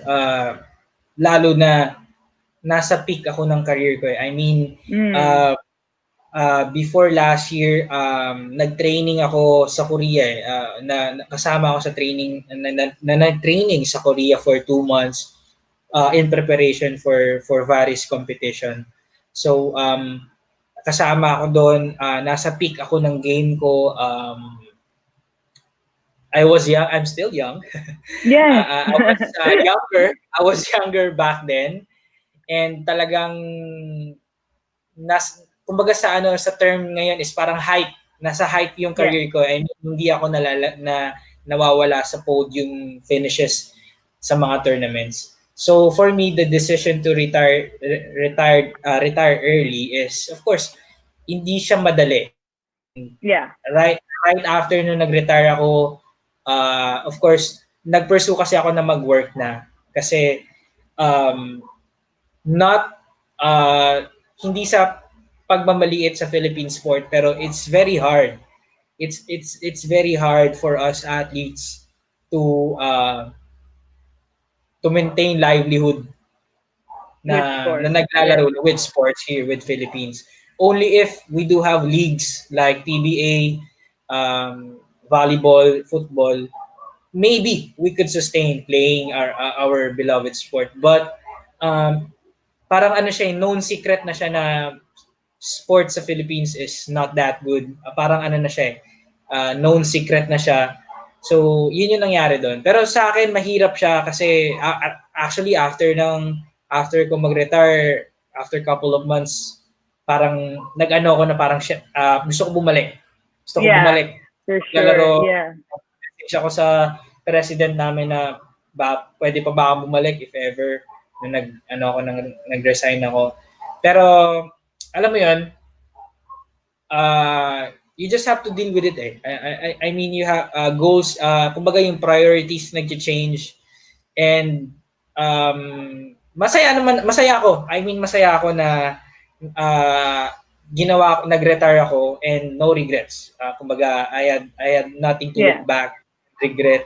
lalo na nasa peak ako ng career ko. I mean, before last year, nag-training ako sa Korea. Kasama ako sa training, nag-training sa Korea for 2 months in preparation for various competition. So, kasama ako doon, nasa peak ako ng game ko. I was young, I'm still young. Yes. I was younger. I was younger back then. And talagang kumbaga sa term ngayon is parang hype. Nasa hype yung career ko. I mean, hindi ako nawawala sa podium finishes sa mga tournaments. So for me, the decision to retire early is, of course, hindi siya madali. Yeah. Right after nung nag-retire ako, of course, nag-pursue kasi ako na mag-work na. Kasi not hindi sa pagmamaliit sa Philippine sport, pero it's very hard. It's very hard for us athletes to maintain livelihood na naglalaro with sports here with Philippines. Only if we do have leagues like PBA, volleyball, football, maybe we could sustain playing our beloved sport. But parang ano siya, known secret na siya na sports sa Philippines is not that good. Parang ano na siya, known secret na siya. So, yun yung nangyari doon. Pero sa akin, mahirap siya kasi actually after ko mag-retire, after couple of months, parang nag-ano ako na parang gusto ko bumalik. Gusto ko bumalik. For sure. Yeah. Siya ako sa president namin na pwede pa ba ako bumalik if ever na nag-resign ako. Pero alam mo 'yun, you just have to deal with it eh. I mean, you have goals, kumbaga yung priorities nag-change, and masaya ako. I mean, masaya ako na nag-retire ako and no regrets. Kumbaga, I had nothing to look back, regret.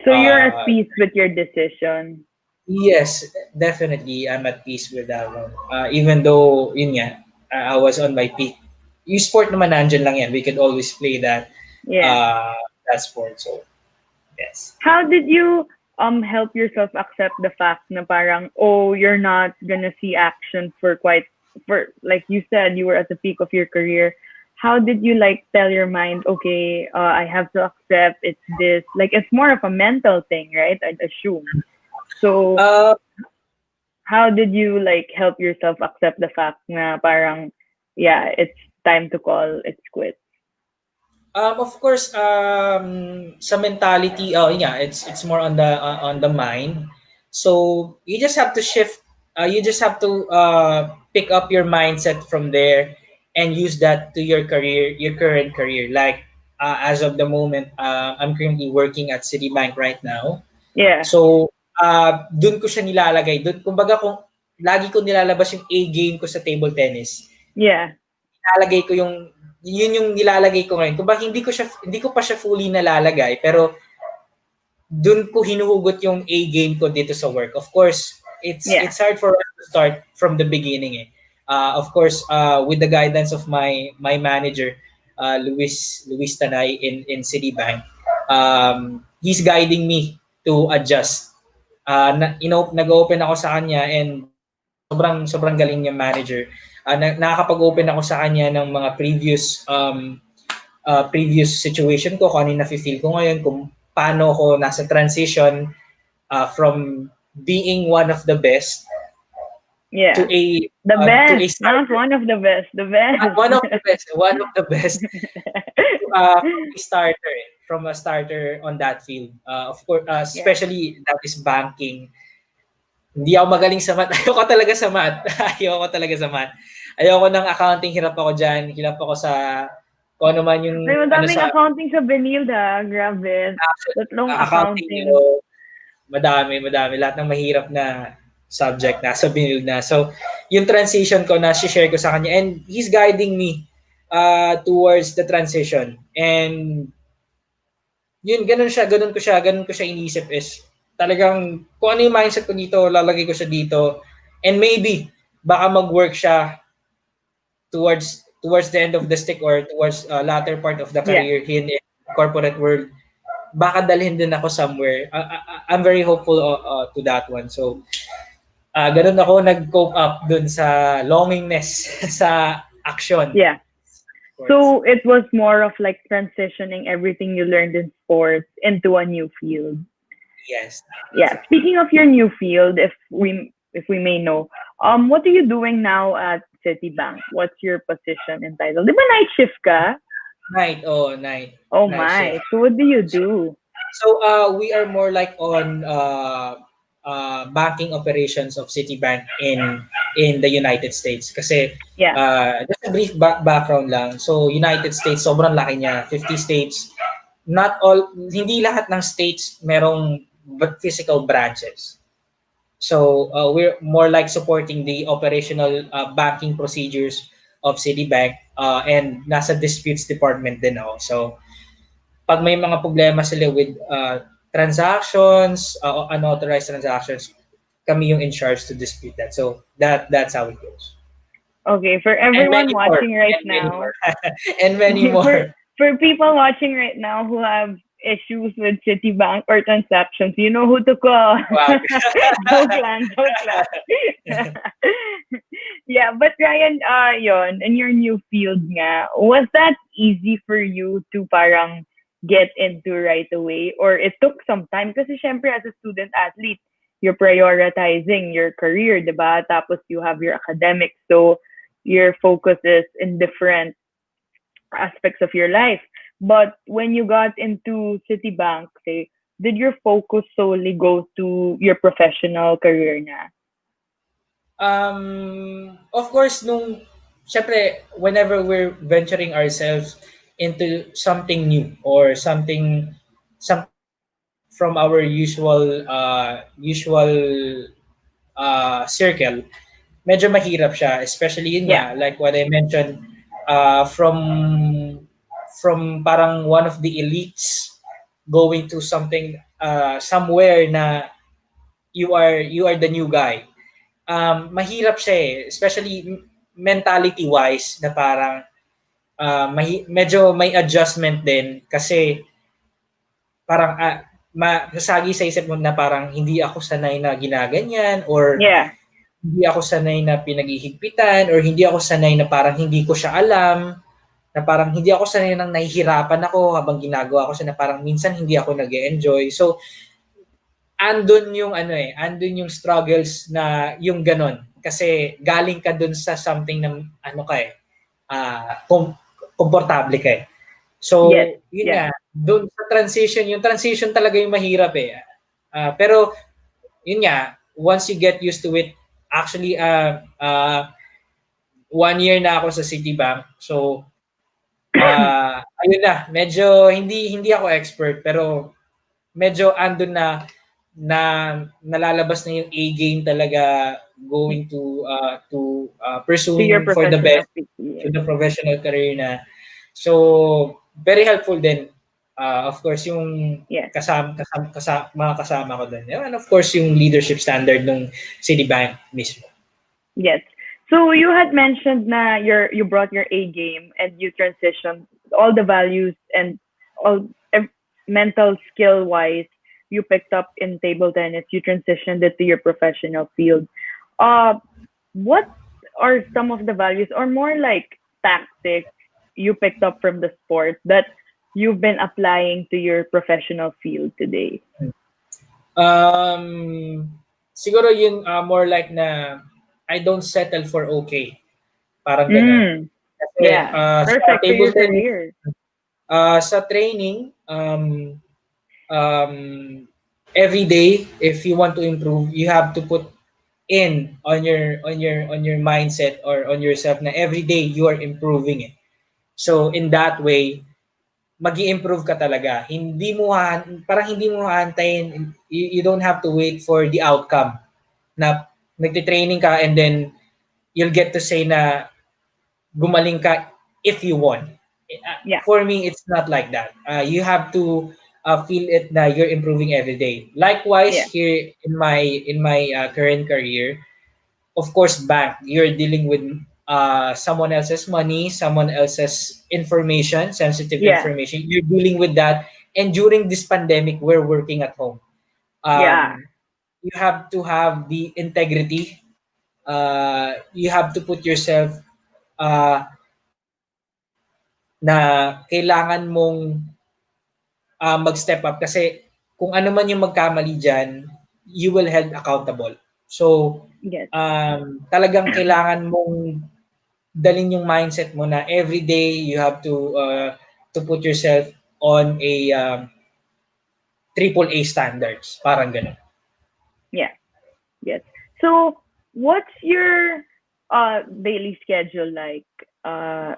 So you're at peace with your decision? Yes, definitely. I'm at peace with that one. Even though, yun nga, I was on my peak. Yung sport naman nandyan lang yan. We could always play that that sport. So, yes. How did you help yourself accept the fact na parang, oh, you're not gonna see action for like you said, you were at the peak of your career. How did you like tell your mind, okay, I have to accept it's this? Like, it's more of a mental thing, right? I'd assume. So, how did you like help yourself accept the fact na parang, yeah, it's time to call it's quits? Of course, sa mentality, it's more on the mind. So you just have to shift. You just have to pick up your mindset from there and use that to your career, your current career. Like as of the moment, I'm currently working at Citibank right now. Yeah. So dun ko siya nilalagay. Kumbaga kung lagi ko nilalabas yung A game ko sa table tennis. Yeah. Nilalagay ko yun yung nilalagay ko ngayon. Kumbaga hindi ko pa siya fully nalalagay, pero dun ko hinuhugot yung A game ko dito sa work. Of course, Yeah. it's hard for us to start from the beginning. Of course, with the guidance of my manager, Luis Tanay in Citibank, he's guiding me to adjust. Nag-open ako sa kanya, and sobrang galing yung manager. Nakakapag-open ako sa kanya ng mga previous situation ko, kung ano yung nafe-feel ko ngayon, kung paano ako nasa transition from being one of the best Yeah. to a The to a best, not starter. one of the best. The best. One of the best from a starter on that field. Of course, especially that is banking. Hindi ako magaling sa math. Ayoko talaga sa math. Ayoko talaga sa math. Ayoko ng accounting, hirap ako dyan. Hirap ako sa kung ano man yung May madaming sa accounting sa Benil, ha? Grabe. Tatlong accounting. accounting. Madami. Lahat ng mahirap na subject nasa binil na. So, yung transition ko, na-share ko sa kanya. And he's guiding me towards the transition. And yun, ganun ko siya inisip, is talagang kung ano yung mindset ko dito, lalagay ko siya dito. And maybe, baka mag-work siya towards the end of the stick, or towards latter part of the career in corporate world. Baka dalhin din ako somewhere. I'm very hopeful to that one. So, ganun ako nag-cope up dun sa longingness sa action. Yeah. So it was more of like transitioning everything you learned in sports into a new field. Yes. Yeah. Speaking of your new field, if we may know, what are you doing now at Citibank? What's your position and title? Di ba night shift ka? Night. Oh night my. shift. So what do you do? So we are more like on banking operations of Citibank in the United States. Kasi just a brief background lang. So United States, sobrang laki niya. 50 states. Hindi lahat ng states merong physical branches. So we're more like supporting the operational banking procedures of Citibank, and nasa disputes department din ako. So pag may mga problema sila with transactions, unauthorized transactions, kami yung in charge to dispute that. So that's how it goes. Okay, for everyone watching right now, and many more. For people watching right now who have issues with Citibank or transactions, you know who to call. Wow. Joke lang. Yeah, but Ryan, yon, in your new field nga, was that easy for you to parang get into right away, or it took some time? Kasi syempre as a student athlete, you're prioritizing your career, diba? Tapos you have your academics, so your focus is in different aspects of your life. But when you got into Citibank, say, did your focus solely go to your professional career na? Of course, syempre, whenever we're venturing ourselves into something new or something from our usual circle, medyo mahirap siya, especially yun nga, like what I mentioned, from parang one of the elites going to something somewhere na you are the new guy. Mahirap siya especially mentality wise, na parang medyo may adjustment din, kasi parang masagi sa isip mo na parang hindi ako sanay na ginaganyan, or hindi ako sanay na pinaghihigpitan, or hindi ako sanay na parang hindi ko siya alam, na parang hindi ako sanay nang nahihirapan ako habang ginagawa ko siya, na parang minsan hindi ako nag-e-enjoy. So andun yung struggles na yung ganon, kasi galing ka dun sa something na komportable ka. So yun nga, dun sa transition, yung transition talaga yung mahirap pero yun nga, once you get used to it, actually 1 year na ako sa Citibank. So ayun na, medyo hindi ako expert, pero medyo andun na nalalabas na yung A game talaga, going to pursuing for the best to the professional career na. So very helpful din Of course, yung Yes. mga kasama ko doon. And of course, yung leadership standard ng Citibank mismo. Yes. So you had mentioned na you brought your A game and you transitioned all the values and all mental skill wise you picked up in table tennis. You transitioned it to your professional field. What are some of the values or more like tactics you picked up from the sport that you've been applying to your professional field today? Siguro yun more like na I don't settle for okay. Parang ganun. Kasi Yeah. sa Perfect for table your tennis, career. sa training, um, every day if you want to improve, you have to put in on your mindset or on yourself na every day you are improving it. So in that way, magi-improve ka talaga. Parang hindi mo haantayin, you don't have to wait for the outcome na nagte-training ka and then you'll get to say na gumaling ka if you won. Yeah. For me, it's not like that. You have to feel it na you're improving every day. Likewise, Yeah. here in my current career, of course, bank, you're dealing with someone else's money, someone else's information, sensitive Yeah. information. You're dealing with that. And during this pandemic, we're working at home. Yeah. You have to have the integrity. You have to put yourself uh, na kailangan mong mag-step up kasi kung ano man yung magkamali dyan, you will held accountable. So, Yes. talagang kailangan mong dalin yung mindset mo na every day you have to put yourself on a triple A standards. Parang ganun. Yeah. Yes. So, what's your daily schedule like?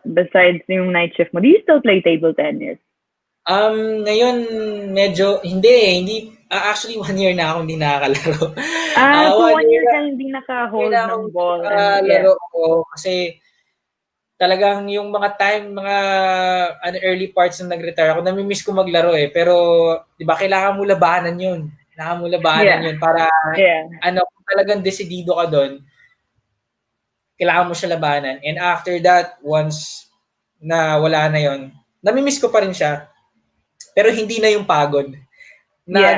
Besides yung night shift mo, do you still play table tennis? Ngayon medyo hindi actually 1 year na akong hindi nakakalaro. So 1 1 year year na ka hindi 1 year naka-hold na ng akong ball and yeah. laro ko kasi talagang yung mga early parts nung nag-retire ako, nami-miss ko maglaro eh. Pero 'di ba kailangan mo labanan 'yun. Kailangan mo labanan Yeah. 'yun para Yeah. kung talagang desidido ka doon, kailangan mo siya labanan. And after that, once na wala na 'yon, nami-miss ko pa rin siya. Pero hindi na yung pagod. Yeah.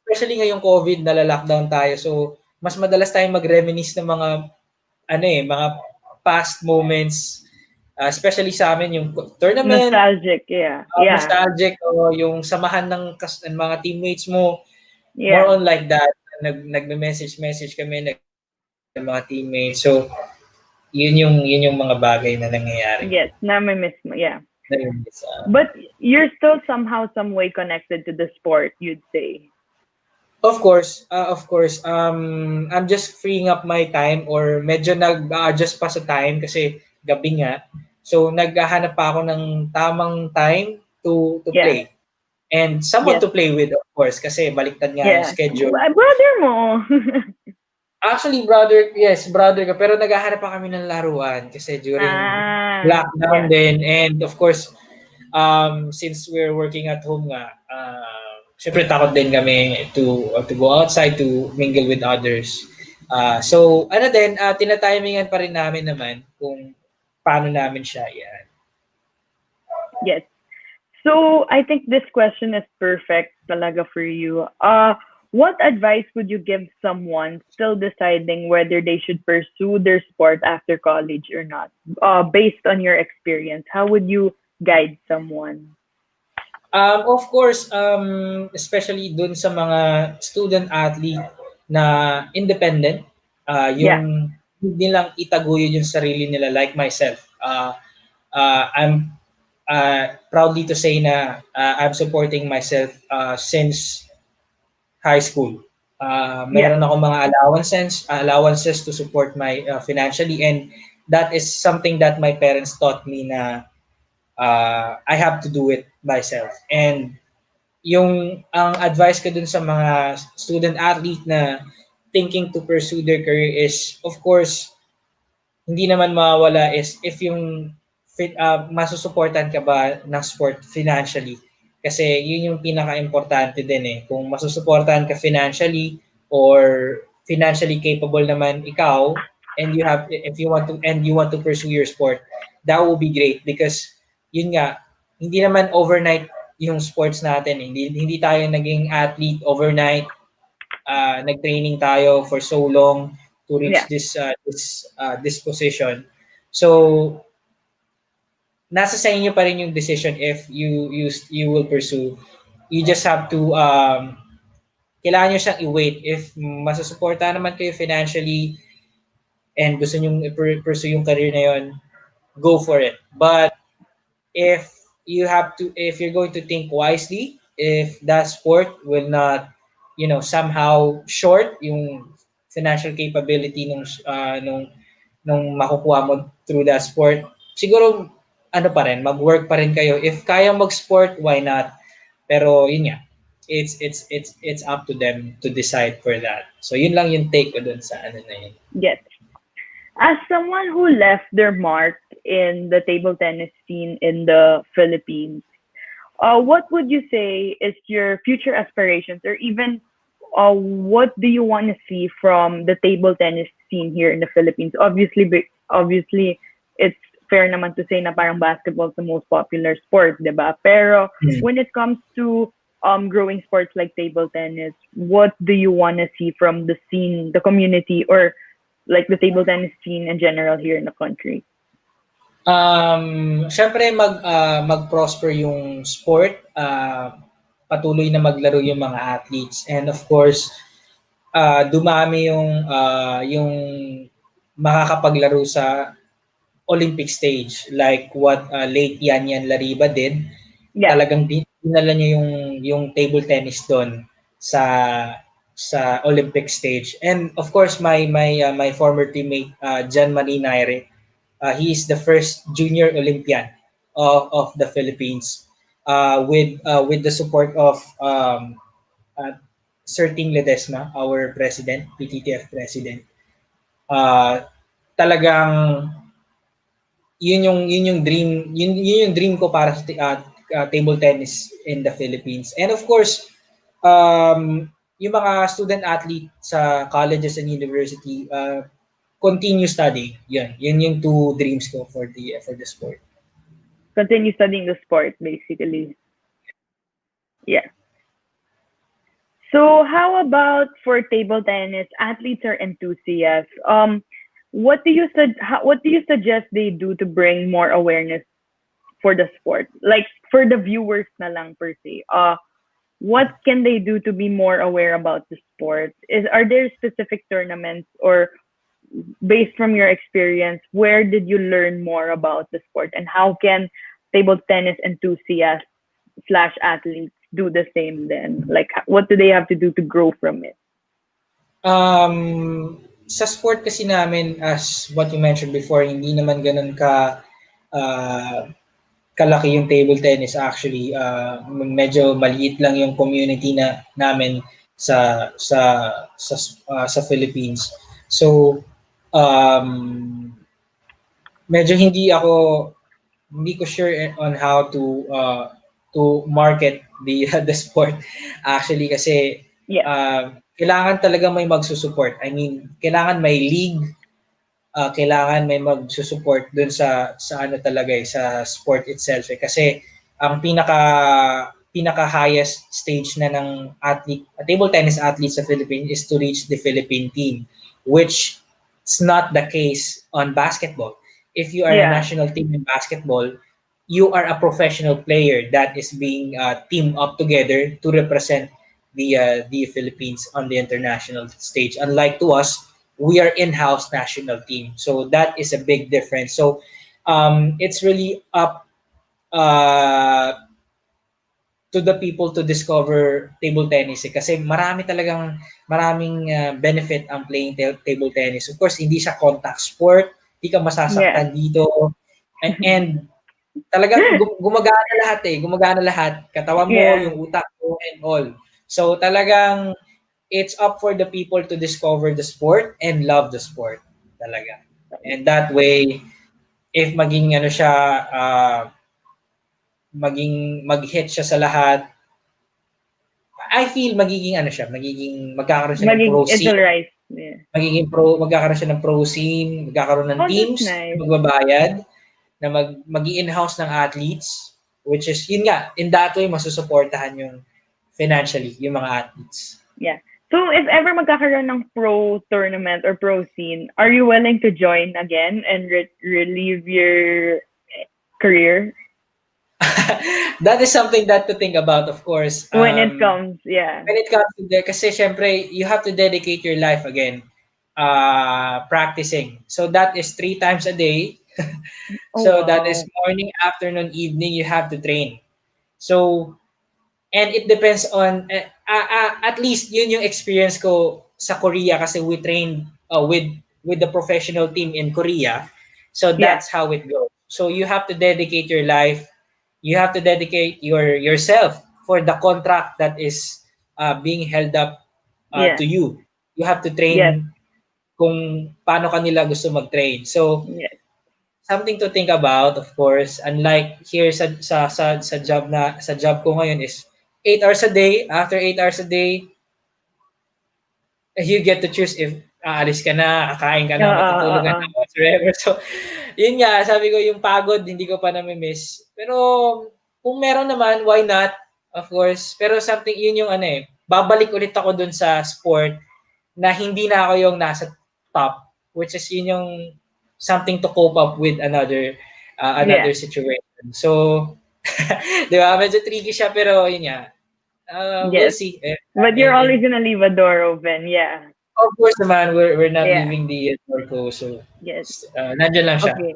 Especially ngayong COVID, nala-lockdown tayo. So, mas madalas tayong mag-reminisce ng mga past moments, especially sa amin yung tournament, Nostalgic, yeah. Yeah. nostalgic o yung samahan ng mga teammates mo, more Yeah. on like that. Nagme-message kami ng mga teammates. So, yun yung mga bagay na nangyayari. Yes, nami-miss mo, yeah. Nami-miss, But you're still somehow, some way connected to the sport, you'd say. Of course. I'm just freeing up my time or medyo nag-adjust pa sa time kasi gabi nga. So naghahanap pa ako ng tamang time to Yeah. play. And someone Yes. to play with, of course, kasi baliktad nga yung Yeah. schedule. Brother mo. Actually, brother ko, pero naghahanap pa kami ng laruan kasi during lockdown yeah. din. And of course, since we're working at home nga, syempre takot din kami to go outside to mingle with others. So, tinatimingan pa rin namin naman kung paano namin siya yan. Yes. So, I think this question is perfect talaga for you. What advice would you give someone still deciding whether they should pursue their sport after college or not? Based on your experience, how would you guide someone? Of course, especially dun sa mga student athlete na independent, yung hindi lang itaguyod yung sarili nila like myself. I'm proudly to say na I'm supporting myself since high school. Meron ako mga allowances to support my financially, and that is something that my parents taught me na I have to do it myself. And ang advice ko dun sa mga student athlete na thinking to pursue their career is, of course, hindi naman mawawala is if yung masusuportan ka ba ng sport financially. Kasi yun yung pinaka-importante din eh. Kung masusuportahan ka financially or financially capable naman ikaw and you have if you want to pursue your sport, that will be great because yun nga, hindi naman overnight yung sports natin. Hindi tayo naging athlete overnight. Nag-training tayo for so long to reach Yeah. this position. So nasa sa inyo pa rin yung decision if you will pursue. You just have to kailangan nyo siyang i-wait if masusuporta naman kayo financially and gusto nyo pursue yung career na yon, go for it. But if if you're going to think wisely, if that sport will not somehow short yung financial capability nung makukuha mo through that sport, siguro ano pa rin, mag-work pa rin kayo. If kaya mag-sport, why not? Pero yun nga, it's up to them to decide for that. So yun lang yung take ko dun sa ano na yun. Yes. As someone who left their mark in the table tennis scene in the Philippines, what would you say is your future aspirations, or even what do you want to see from the table tennis scene here in the Philippines? Obviously, it's fair naman to say na parang basketball is the most popular sport, diba? Pero when it comes to growing sports like table tennis, what do you want to see from the scene, the community, or like the table tennis scene in general here in the country? Syempre mag-prosper yung sport, patuloy na maglaro yung mga athletes, and of course, dumami yung makakapaglaro sa Olympic stage like what late Yan Lariba did. Yeah. Talagang dinala niya yung table tennis doon sa Olympic stage. And of course my former teammate Jan Marie, he is the first junior Olympian of the Philippines, with the support of Sir Ting Ledesma, our president, PTTF president. Talagang yun yung dream ko para sa table tennis in the Philippines. And of course, yung mga student athlete sa colleges and university, continue studying. Yun yung two dreams ko for the sport. Continue studying the sport, basically. Yeah. So how about for table tennis athletes or enthusiasts? What do you suggest they do to bring more awareness for the sport? Like for the viewers na lang per se. What can they do to be more aware about the sport? Are there specific tournaments, or based from your experience, where did you learn more about the sport, and how can table tennis enthusiasts / athletes do the same then? Like what do they have to do to grow from it? Sa sport kasi namin, as what you mentioned before, hindi naman ganun kalaki yung table tennis. Actually, medyo maliit lang yung community namin sa Philippines. So medyo hindi ko sure on how to market the sport actually, kasi kailangan talaga may magsusupport. I mean, kailangan may league, kailangan may magsusupport dun sa ano talaga sa sport itself kasi ang pinaka highest stage na ng table tennis athlete sa Philippines is to reach the Philippine team, which is not the case on basketball. If you are a national team in basketball, you are a professional player that is being teamed up together to represent the Philippines on the international stage. Unlike to us, we are in-house national team. So that is a big difference. So it's really up to the people to discover table tennis kasi maraming benefit ang playing table tennis. Of course, hindi siya contact sport, hindi ka masasaktan dito. And talagang gumagana lahat. Katawan mo, yung utak mo, and all. So talagang it's up for the people to discover the sport and love the sport talaga. And that way, if maging mag-hit siya sa lahat. I feel magkakaroon siya ng pro It'll scene, rise. Yeah. magkakaroon siya ng pro scene, magkakaroon ng Oh, that's teams nice. na magbabayad, na mag-i-in-house ng athletes, which is, yun nga, in that way, masusuportahan yung financially, yung mga athletes. Yeah. So, if ever magkakaroon ng pro tournament or pro scene, are you willing to join again and relive your career? That is something that to think about, of course. When it comes, yeah. When it comes to that, kasi syempre, you have to dedicate your life again practicing. So that is 3 times a day. Oh, So that wow. is morning, afternoon, evening, you have to train. So, and it depends on, at least yun yung experience ko sa Korea kasi we trained with the professional team in Korea. So Yeah. that's how it goes. So you have to dedicate your life, you have to dedicate yourself for the contract that is being held up Yeah. to you. You have to Yes. train kung paano kanila gusto mag-train. So Yes. something to think about, of course. Unlike here sa job ko ngayon is 8 hours a day. After 8 hours a day, you get to choose if aalis ka na, kakain ka na, matutulog ka na, whatsoever. So, yun nga, sabi ko yung pagod, hindi ko pa nami-miss. Pero kung meron naman, why not? Of course. Pero something, yun yung babalik ulit ako dun sa sport na hindi na ako yung nasa top, which is yun yung something to cope up with another Yeah. situation. So, di ba? Medyo tricky siya, pero yun nga. We'll Yes. see. But you're always gonna leave a door open. Yeah. Of course naman, we're not Yeah. leaving the door closed. So, Yes. nandyan lang siya. Okay.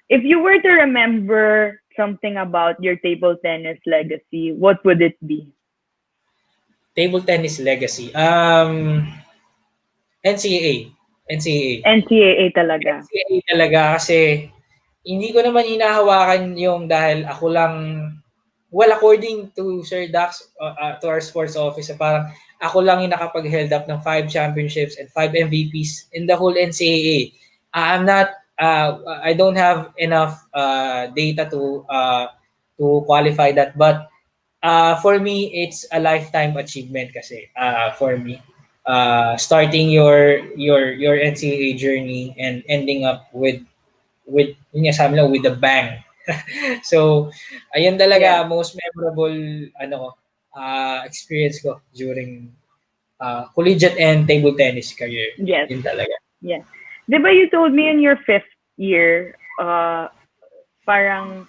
If you were to remember something about your table tennis legacy, what would it be? Table tennis legacy. NCAA. NCAA. NCAA talaga. NCAA talaga kasi hindi ko naman hinahawakan yung dahil ako lang, well, according to Sir Dax, to our sports office, parang ako lang yung nakapag-held up ng 5 championships and 5 MVPs in the whole NCAA. I don't have enough data to qualify that, but for me, it's a lifetime achievement kasi for me. Starting your NCAA journey and ending up with yun nga sabi lang, with a bang. So ayun talaga, Yeah. most memorable experience ko during collegiate and table tennis career. Yes. Yun talaga. Yeah. Diba you told me in your 5th year, parang,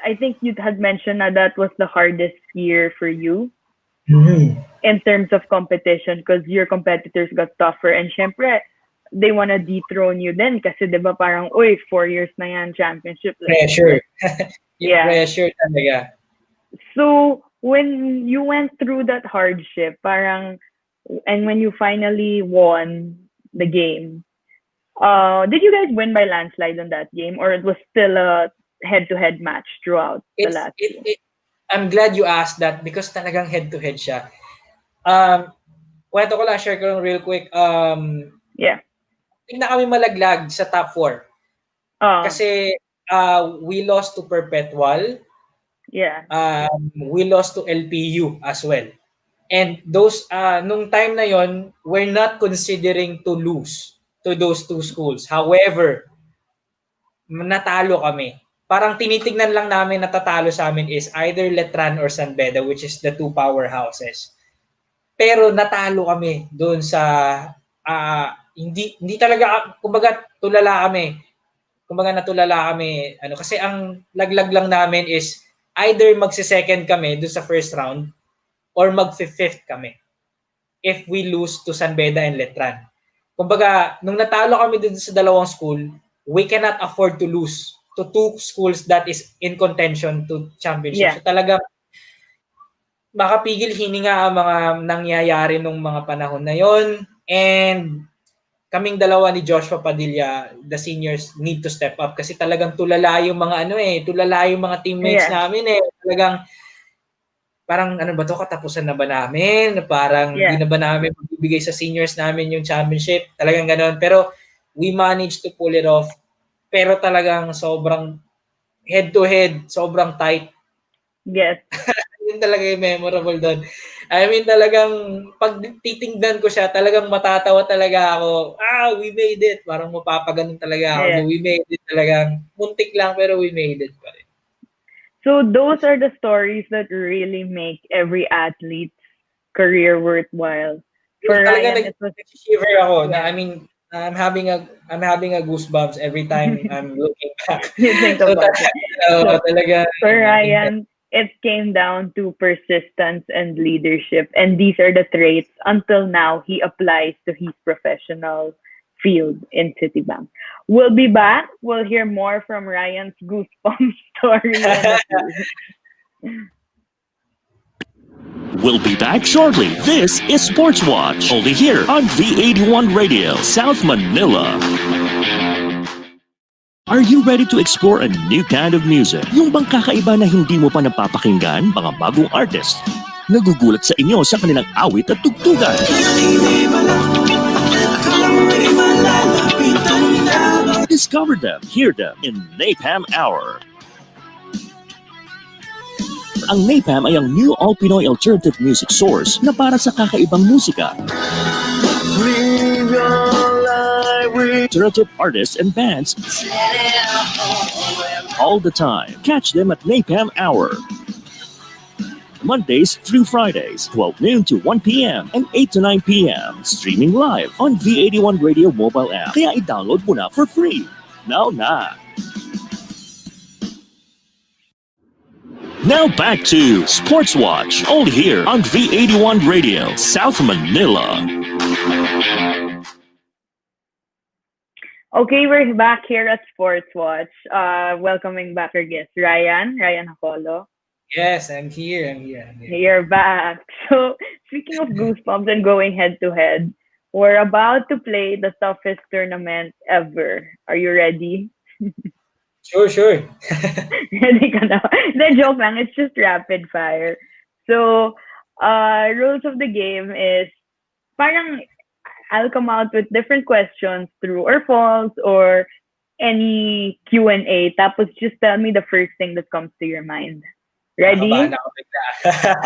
I think you had mentioned na that was the hardest year for you in terms of competition because your competitors got tougher and syempre, they wanna dethrone you then kasi diba parang, uy, 4 years na yan, championship. Pressure. Yung Yeah. pressure talaga. So, when you went through that hardship, parang, and when you finally won the game, did you guys win by landslide on that game or it was still a head-to-head match throughout the last game? I'm glad you asked that because talagang head-to-head siya. Kwento ko lang, share ko lang real quick. Yeah. Tingnan kami malaglag sa top 4. Kasi we lost to Perpetual. Yeah. We lost to LPU as well. And those, nung time na yon, we're not considering to lose to those two schools. However, natalo kami. Parang tinitignan lang namin natatalo sa amin is either Letran or San Beda, which is the two powerhouses. Pero natalo kami doon sa hindi talaga, kumbaga tulala kami. Kumbaga natulala kami kasi ang laglag lang namin is either magse-second kami doon sa first round or mag-fifth kami if we lose to San Beda and Letran. Kumbaga nung natalo kami doon sa dalawang school, we cannot afford to lose to two schools that is in contention to championship. Yeah. So talagang makapigil hininga ang mga nangyayari nung mga panahon na yon, and kaming dalawa ni Joshua Padilla, the seniors, need to step up kasi talagang tulala yung mga tulala yung mga teammates namin talagang parang ano ba to, katapusan na ba namin? Parang hindi na ba namin magbibigay sa seniors namin yung championship? Talagang ganoon. Pero we managed to pull it off. Pero talagang sobrang head to head, sobrang tight. Yes. Yun talaga yung memorable doon. I mean, talagang pag titingnan ko siya, talagang matatawa talaga ako. We made it. Parang mapapaganon talaga ako. Yeah. No, we made it talagang. Muntik lang, pero we made it pa rin. So those are the stories that really make every athlete's career worthwhile. For Talaga Ryan, it was nag-shiver ako. Na, yeah. I mean, I'm having a goosebumps every time I'm looking back. You think So, about it. So talaga, for Ryan, it came down to persistence and leadership, and these are the traits until now he applies to his professional field in Citibank. We'll be back. We'll hear more from Ryan's goosebumps story in a few. We'll be back shortly. This is Sportswatch, only here on V81 Radio, South Manila. Are you ready to explore a new kind of music? Yung bang kakaiba na hindi mo pa napapakinggan, mga bagong artist? Nagugulat sa inyo sa kanilang awit at tugtugan. Discover them, hear them in Napalm Hour. Ang Napalm ay ang new all-Pinoy alternative music source na para sa kakaibang musika. Alternative artists and bands all the time. Catch them at Napalm Hour. Mondays through Fridays, 12 noon to 1 p.m. and 8 to 9 p.m. Streaming live on V81 Radio mobile app. Kaya i-download mo na for free. Now na! Now back to Sportswatch, only here on V81 Radio, South Manila. Okay, we're back here at Sportswatch. Welcoming back our guest, Ryan Jacolo. Yes, I'm here. You're back. So, speaking of goosebumps and going head to head, we're about to play the toughest tournament ever. Are you ready? Sure. Ready ka na? The joke lang, it's just rapid fire. So, rules of the game is parang I'll come out with different questions, true or false, or any Q&A. Tapos just tell me the first thing that comes to your mind. Ready? Nakabahan ako bigla.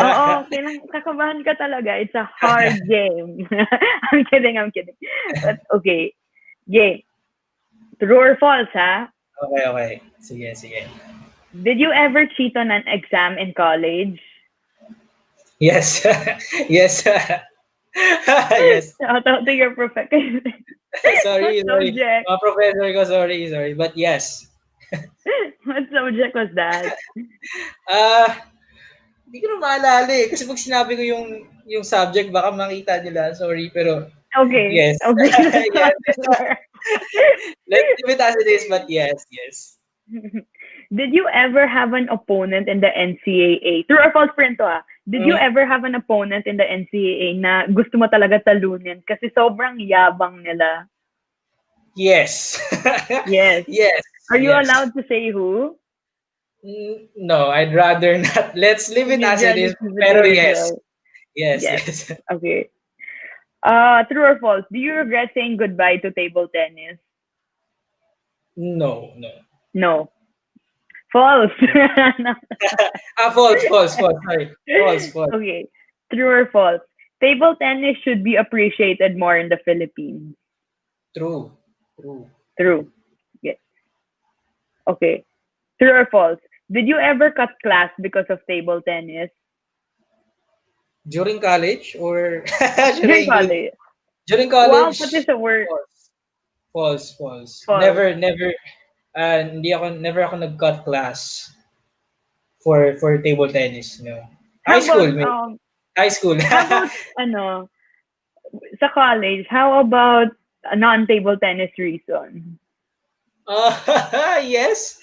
Oo, kakabahan ka talaga. It's a hard game. I'm kidding. But okay. Game. True or false, ha? Okay. Sige. Did you ever cheat on an exam in college? Yes. Yes. Shout out to your professor. Sorry. Subject? Mga professor ko, sorry. But yes. What subject was that? Hindi ko na maalala eh. Kasi pag sinabi ko yung subject, baka makita nila. Sorry, pero Okay. yes. Okay. Yes. Let's leave it as it is, but yes. Did you ever have an opponent in the NCAA? True or false friend to Did you ever have an opponent in the NCAA na gusto mo talaga talunin kasi sobrang yabang nila? Yes. Yes. Yes. Are you Yes. allowed to say who? No, I'd rather not. Let's leave it as it is. Pero yes. Yes. Okay. True or false? Do you regret saying goodbye to table tennis? No. No. False. False. Sorry. False. Okay. True or false? Table tennis should be appreciated more in the Philippines. True. True. Yes. Okay. True or false? Did you ever cut class because of table tennis? During college or During college. During college. Wow, what is the word? False. False. Never. Never ako nag-cut class for table tennis. No. High school. How about sa college? How about a non-table tennis reason? Yes.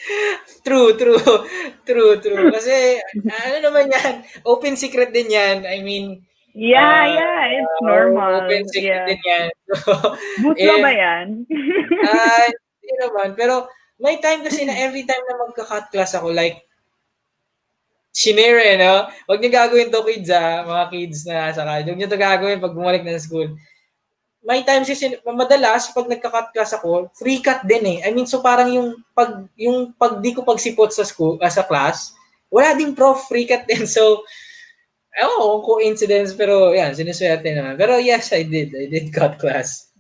True. Kasi, ano naman yan, open secret din yan. I mean, yeah, it's normal. Open secret din yan. So, Buslo ba yan? hindi naman. Pero, may time kasi na every time na magka-cut class ako, like, shinere, no? Huwag niyo gagawin to, kids, mga kids na nasa college. Huwag niyo to gagawin pag bumalik na sa school. May times kasi madalas pag nagka-cut class ako, free cut din eh. I mean, so parang yung pag di ko pagsipot sa school, sa class, wala ding prof, free cut din. So, ewan ko kung coincidence, pero yan, sinuswerte naman. Pero yes, I did. I did cut class.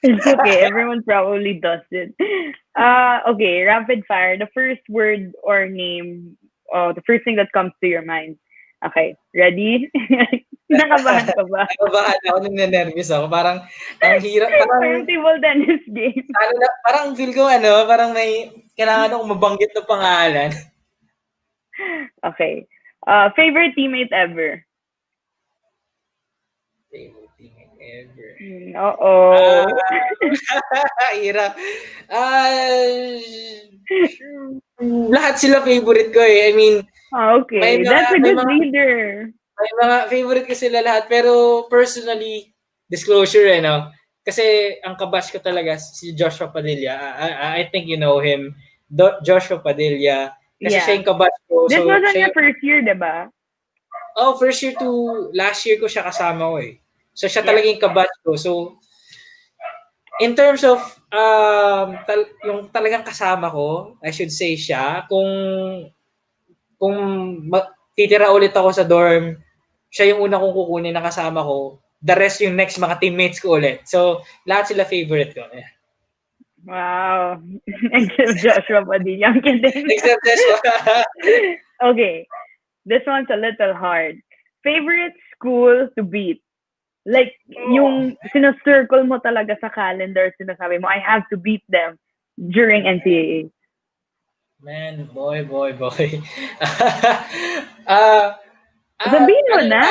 It's okay. Everyone probably does it. Okay, rapid fire. The first word or name, the first thing that comes to your mind. Okay, ready? Nakabahan ka ba? Nakabahan ako, nervous ako. Parang, ang hirap, Parang parang, table tennis game. parang feel ko, parang may, kailangan akong mabanggit na pangalan. Okay. Favorite teammate ever? Favorite teammate ever. Uh-oh. Hirap. Lahat sila favorite ko eh. I mean, Okay, that's a good leader. may mga favorite ko sila lahat. Pero personally, disclosure no? Kasi ang kabash ko talaga si Joshua Padilla. I think you know him. Joshua Padilla. Kasi siya yung kabash ko. This So, was on your first year, diba? Oh, first year to last year ko siya kasama ko eh. So siya talaga yung kabatch ko. So in terms of yung talagang kasama ko, I should say siya, kung titira ulit ako sa dorm, siya yung una kong kukunin na kasama ko. The rest yung next mga teammates ko ulit. So lahat sila favorite ko. Yeah. Wow. Except Joshua Padilla. I'm kidding. Except Joshua. Okay. This one's a little hard. Favorite school to beat? Like, yung sinacircle mo talaga sa calendar, sinasabi mo, I have to beat them during NCAA. Man, boy. Sabihin mo na.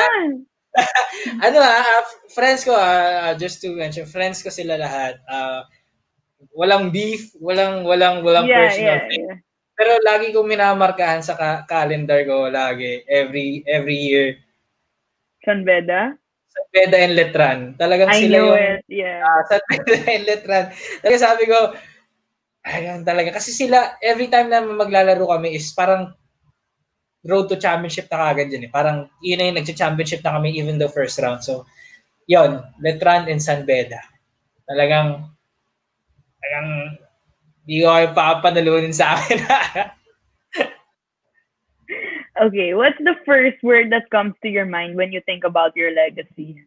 Friends ko, just to mention, friends ko sila lahat. Walang beef, walang personal thing. Yeah. Pero lagi kong minamarkahan sa calendar ko lagi, every year. San Beda? San Beda and Letran. Talagang I sila knew yung it, yeah. San Beda and Letran. Talaga sabi ko, ayun talaga. Kasi sila, every time na maglalaro kami is parang road to championship na kagad yun eh. Parang yun na yung nag-championship na kami even the first round. So, yun, Letran and San Beda. Talagang di ko kayo papanalunin sa akin. Okay, what's the first word that comes to your mind when you think about your legacy?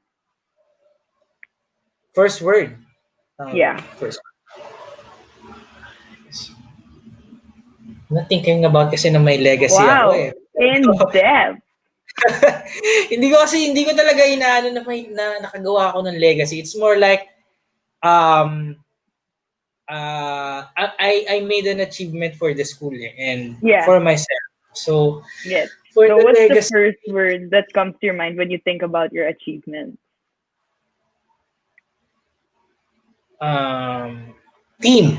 First word? Yeah. First word. I'm not thinking about kasi na may legacy ako eh. In depth. hindi ko talaga inaano na nakagawa ako ng legacy. It's more like I made an achievement for the school and for myself. So, yes. For so the what's legacy, the first word that comes to your mind when you think about your achievement? Team.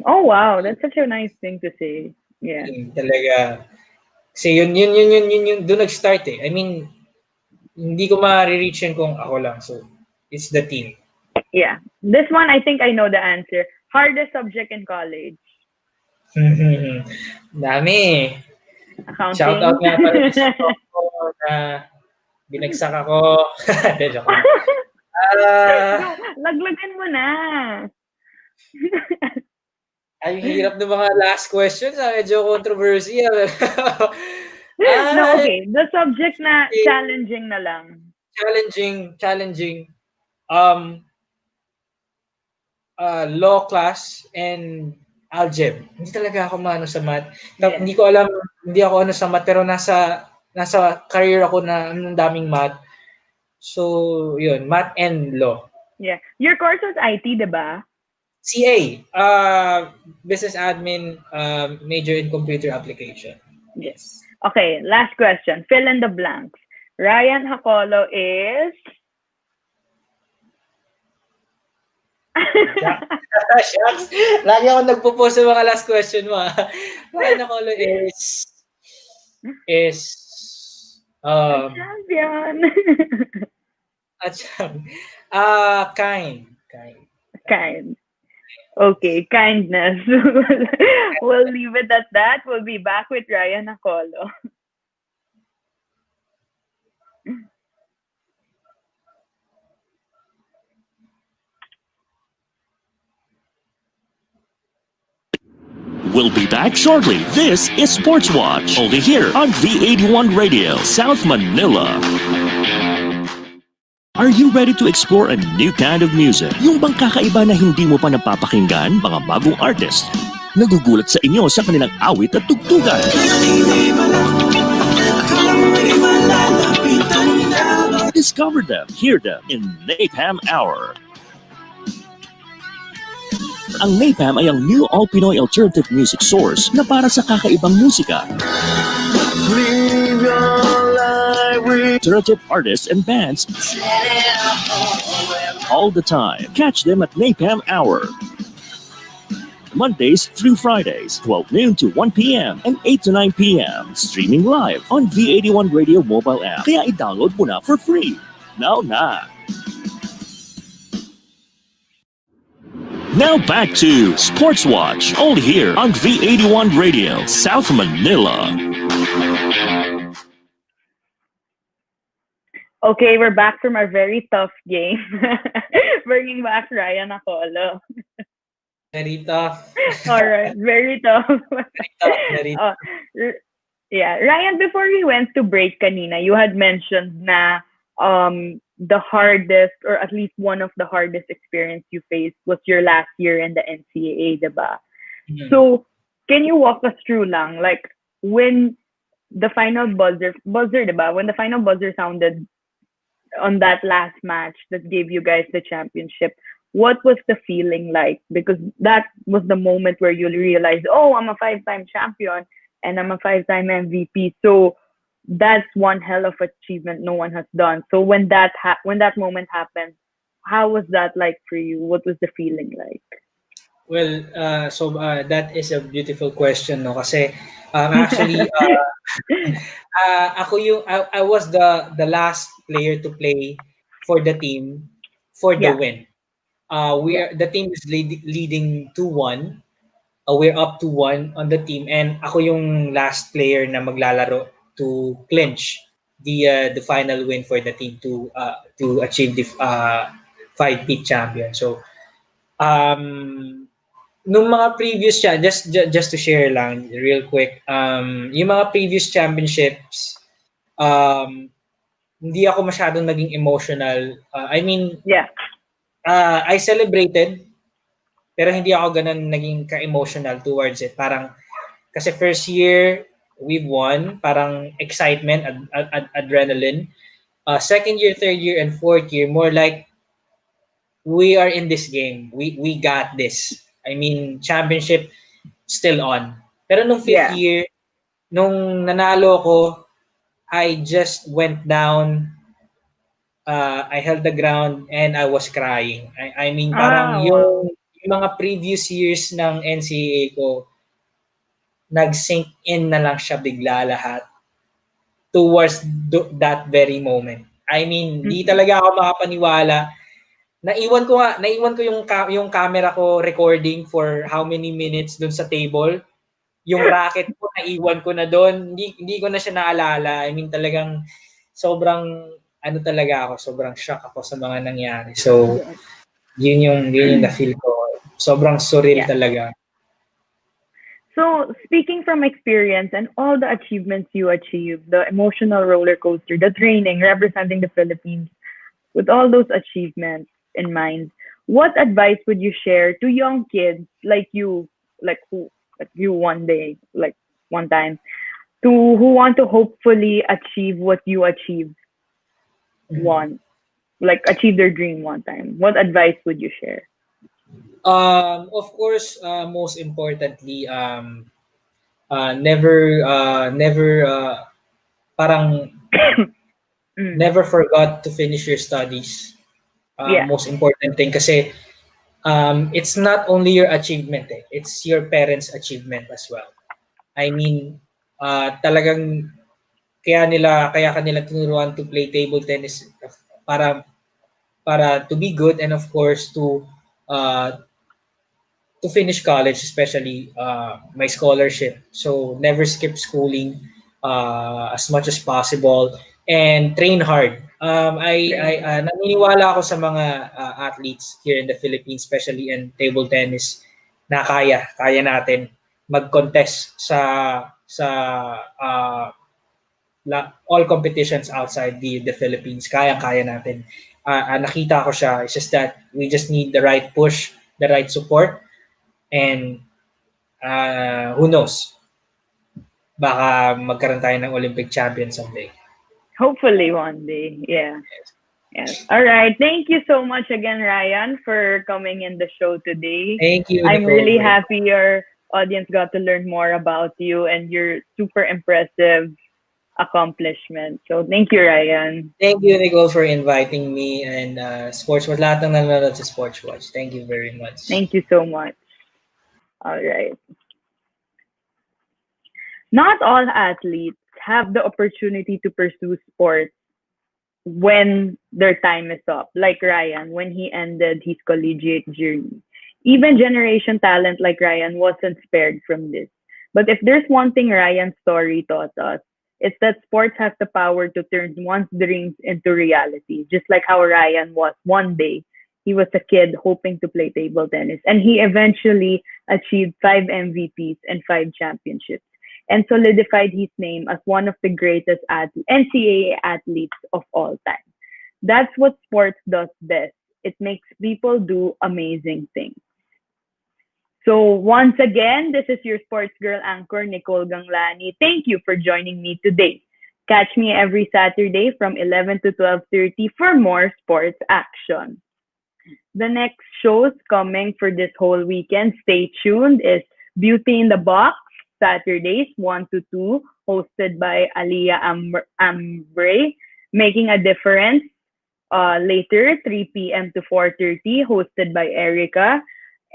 Oh wow, that's such a nice thing to say. Yeah. Team, talaga. Kasi yun doon nag-start eh. I mean, hindi ko ma-reach yun kung ako lang. So, it's the team. Yeah. This one, I think I know the answer. Hardest subject in college? Dami. Accounting. Shout out nga pala sa ko na binagsak ako. Laglagan mo na. Ay, hirap ng mga last questions. Medyo controversial. No, okay. The subject na challenging na lang. Challenging. Law class and algebra. Hindi talaga ako maano sa math. Yeah. Hindi ko alam, hindi ako ano sa math, pero nasa career ako na ang daming math. So, yun, math and law. Yeah. Your course was IT, diba? CA, business admin, major in computer application. Yes. Okay, last question. Fill in the blanks. Ryan Jacolo is... Shucks. Lagi ako nagpo-post sa mga last question mo. Ryan Jacolo is champion. Kind. Okay, kindness. We'll leave it at that. We'll be back with Ryan Jacolo. We'll be back shortly. This is Sportswatch, only here on V81 Radio, South Manila. Are you ready to explore a new kind of music? Yung bang kakaiba na hindi mo pa napapakinggan, mga bagong artist? Nagugulat sa inyo sa kanilang awit at tugtugan. Discover them, hear them in Napalm Hour. Ang Napalm ay ang new all-Pinoy alternative music source na para sa kakaibang musika. Alternative artists and bands all the time. Catch them at Napalm Hour. Mondays through Fridays, 12 noon to 1 p.m. and 8 to 9 p.m. Streaming live on V81 Radio mobile app. Kaya i-download mo na for free. Now na! Now back to Sportswatch, only here on V81 Radio, South Manila. Okay, we're back from our very tough game. Bringing back Ryan Jacolo. Very tough. All right, very tough. Very tough. Yeah, Ryan, before we went to break kanina, you had mentioned na the hardest, or at least one of the hardest experience you faced was your last year in the NCAA, diba? Mhm. So, can you walk us through lang, like, when the final buzzer, diba? When the final buzzer sounded on that last match that gave you guys the championship, what was the feeling like? Because that was the moment where you realized, oh, I'm a 5-time champion and I'm a 5-time MVP. So that's one hell of achievement no one has done. So when that moment happened, how was that like for you? What was the feeling like? Well, that is a beautiful question, no? Kasi actually, I was the last player to play for the team for the Yeah. win. Yeah. The team is leading 2-1. We're up 2-1 on the team, and ako yung last player na maglalaro to clinch the final win for the team to achieve the 5-peat champion. So nung mga previous just to share lang real quick, yung mga previous championships, hindi ako masyadong naging emotional. I mean, Yeah. I celebrated, pero hindi ako ganun naging ka-emotional towards it. Parang, kasi first year, we've won. Parang excitement, adrenaline. Second year, third year, and fourth year, more like, we are in this game. We got this. I mean, championship still on. Pero nung fifth Yeah. year, nung nanalo ko, I just went down. I held the ground and I was crying. I mean, parang Wow. yung mga previous years ng NCAA ko, nag-sink in na lang siya bigla lahat towards that very moment. I mean, di talaga ako makapaniwala. Naiwan ko yung camera ko recording for how many minutes dun sa table. Yung racket ko, naiwan ko na doon. Hindi ko na siya naalala. I mean, talagang sobrang talaga ako, sobrang shock ako sa mga nangyari. So, yun yung na-feel ko. Sobrang surreal Yeah. talaga. So, speaking from experience and all the achievements you achieved, the emotional roller coaster, the training, representing the Philippines, with all those achievements in mind, what advice would you share to young kids like you, like you one day, like one time, who want to hopefully achieve what you achieved like achieve their dream one time? What advice would you share? Of course, most importantly, never parang never forgot to finish your studies. Yeah. Most important thing kasi it's not only your achievement, it's your parents' achievement as well. I mean, talagang kaya kanila tinuruan to play table tennis para to be good, and of course to finish college, especially my scholarship. So never skip schooling as much as possible and train hard. Naniniwala ako sa mga athletes here in the Philippines, especially in table tennis, na kaya natin. mag-contest sa all competitions outside the Philippines. Kaya natin. Nakita ko siya. It's just that we just need the right push, the right support, and who knows? Baka magkaroon tayo ng Olympic champion someday. Hopefully one day. Yeah. Yes. All right. Thank you so much again, Ryan, for coming in the show today. Thank you, I'm Nicole. really happy your audience got to learn more about you and your super impressive accomplishment. So thank you, Ryan. Thank you, Nicole, for inviting me and Sportswatch. Lahat ng nanonood sa Sportswatch. Thank you very much. Thank you so much. All right. Not all athletes have the opportunity to pursue sports when their time is up, like Ryan, when he ended his collegiate journey. Even generation talent like Ryan wasn't spared from this. But if there's one thing Ryan's story taught us, it's that sports has the power to turn one's dreams into reality, just like how Ryan was one day. He was a kid hoping to play table tennis, and he eventually achieved 5 MVPs and 5 championships and solidified his name as one of the greatest NCAA athletes of all time. That's what sports does best. It makes people do amazing things. So once again, this is your sports girl anchor, Nicole Ganglani. Thank you for joining me today. Catch me every Saturday from 11 to 12:30 for more sports action. The next shows coming for this whole weekend, stay tuned, is Beauty in the Box, Saturdays 1 to 2, hosted by Aliyah Ambre. Making a Difference, later 3 p.m. to 4:30, hosted by Erica.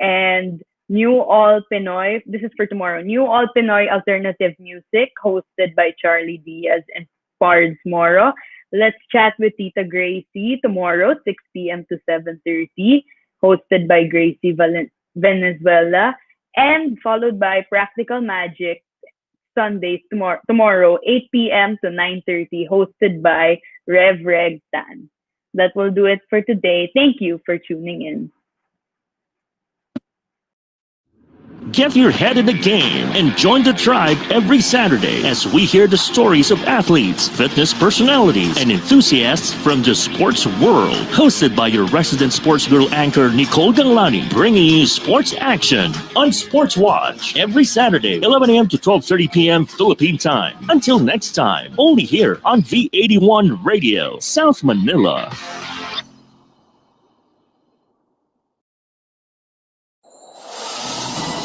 And New All Pinoy, this is for tomorrow, New All Pinoy Alternative Music, hosted by Charlie Diaz and Pards Moro. Let's Chat with Tita Gracie tomorrow, 6 p.m. to 7:30, hosted by Gracie Venezuela. And followed by Practical Magic, Sundays tomorrow 8 p.m. to 9:30, hosted by Rev Reg Tan. That will do it for today. Thank you for tuning in. Get your head in the game and join the tribe every Saturday as we hear the stories of athletes, fitness personalities, and enthusiasts from the sports world. Hosted by your resident sports girl anchor, Nicole Ganglani, bringing you sports action on Sportswatch every Saturday, 11 a.m. to 12:30 p.m. Philippine time. Until next time, only here on V81 Radio, South Manila.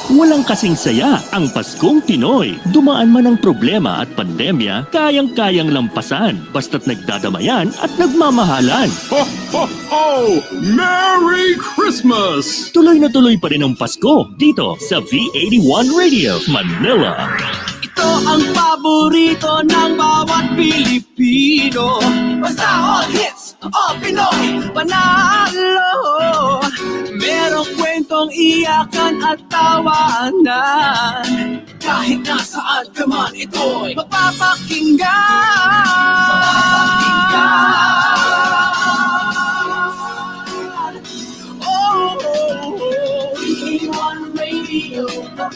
Walang kasing saya ang Paskong Pinoy. Dumaan man ang problema at pandemya, kayang-kayang lampasan basta't nagdadamayan at nagmamahalan. Ho, ho, ho! Merry Christmas! Tuloy na tuloy pa rin ang Pasko dito sa V81 Radio, Manila. Ito ang paborito ng bawat Pilipino. Basta all hits, all Pinoy, panalo. Merong kwentong iyakan at tawanan. Kahit nasaan ka man, ito'y mapapakinggan. Oh, V81 Radio,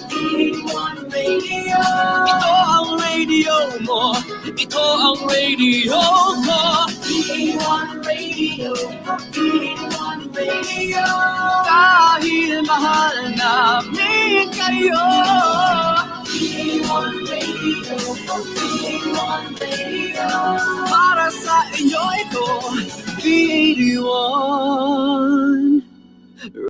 V81 Radio. ito ang radio mo, ito ang radio ko. V81 Radio, V81 Radio. Dahil mahal namin kayo. V81 Radio, V81 Radio. Para sa inyo ito, V81.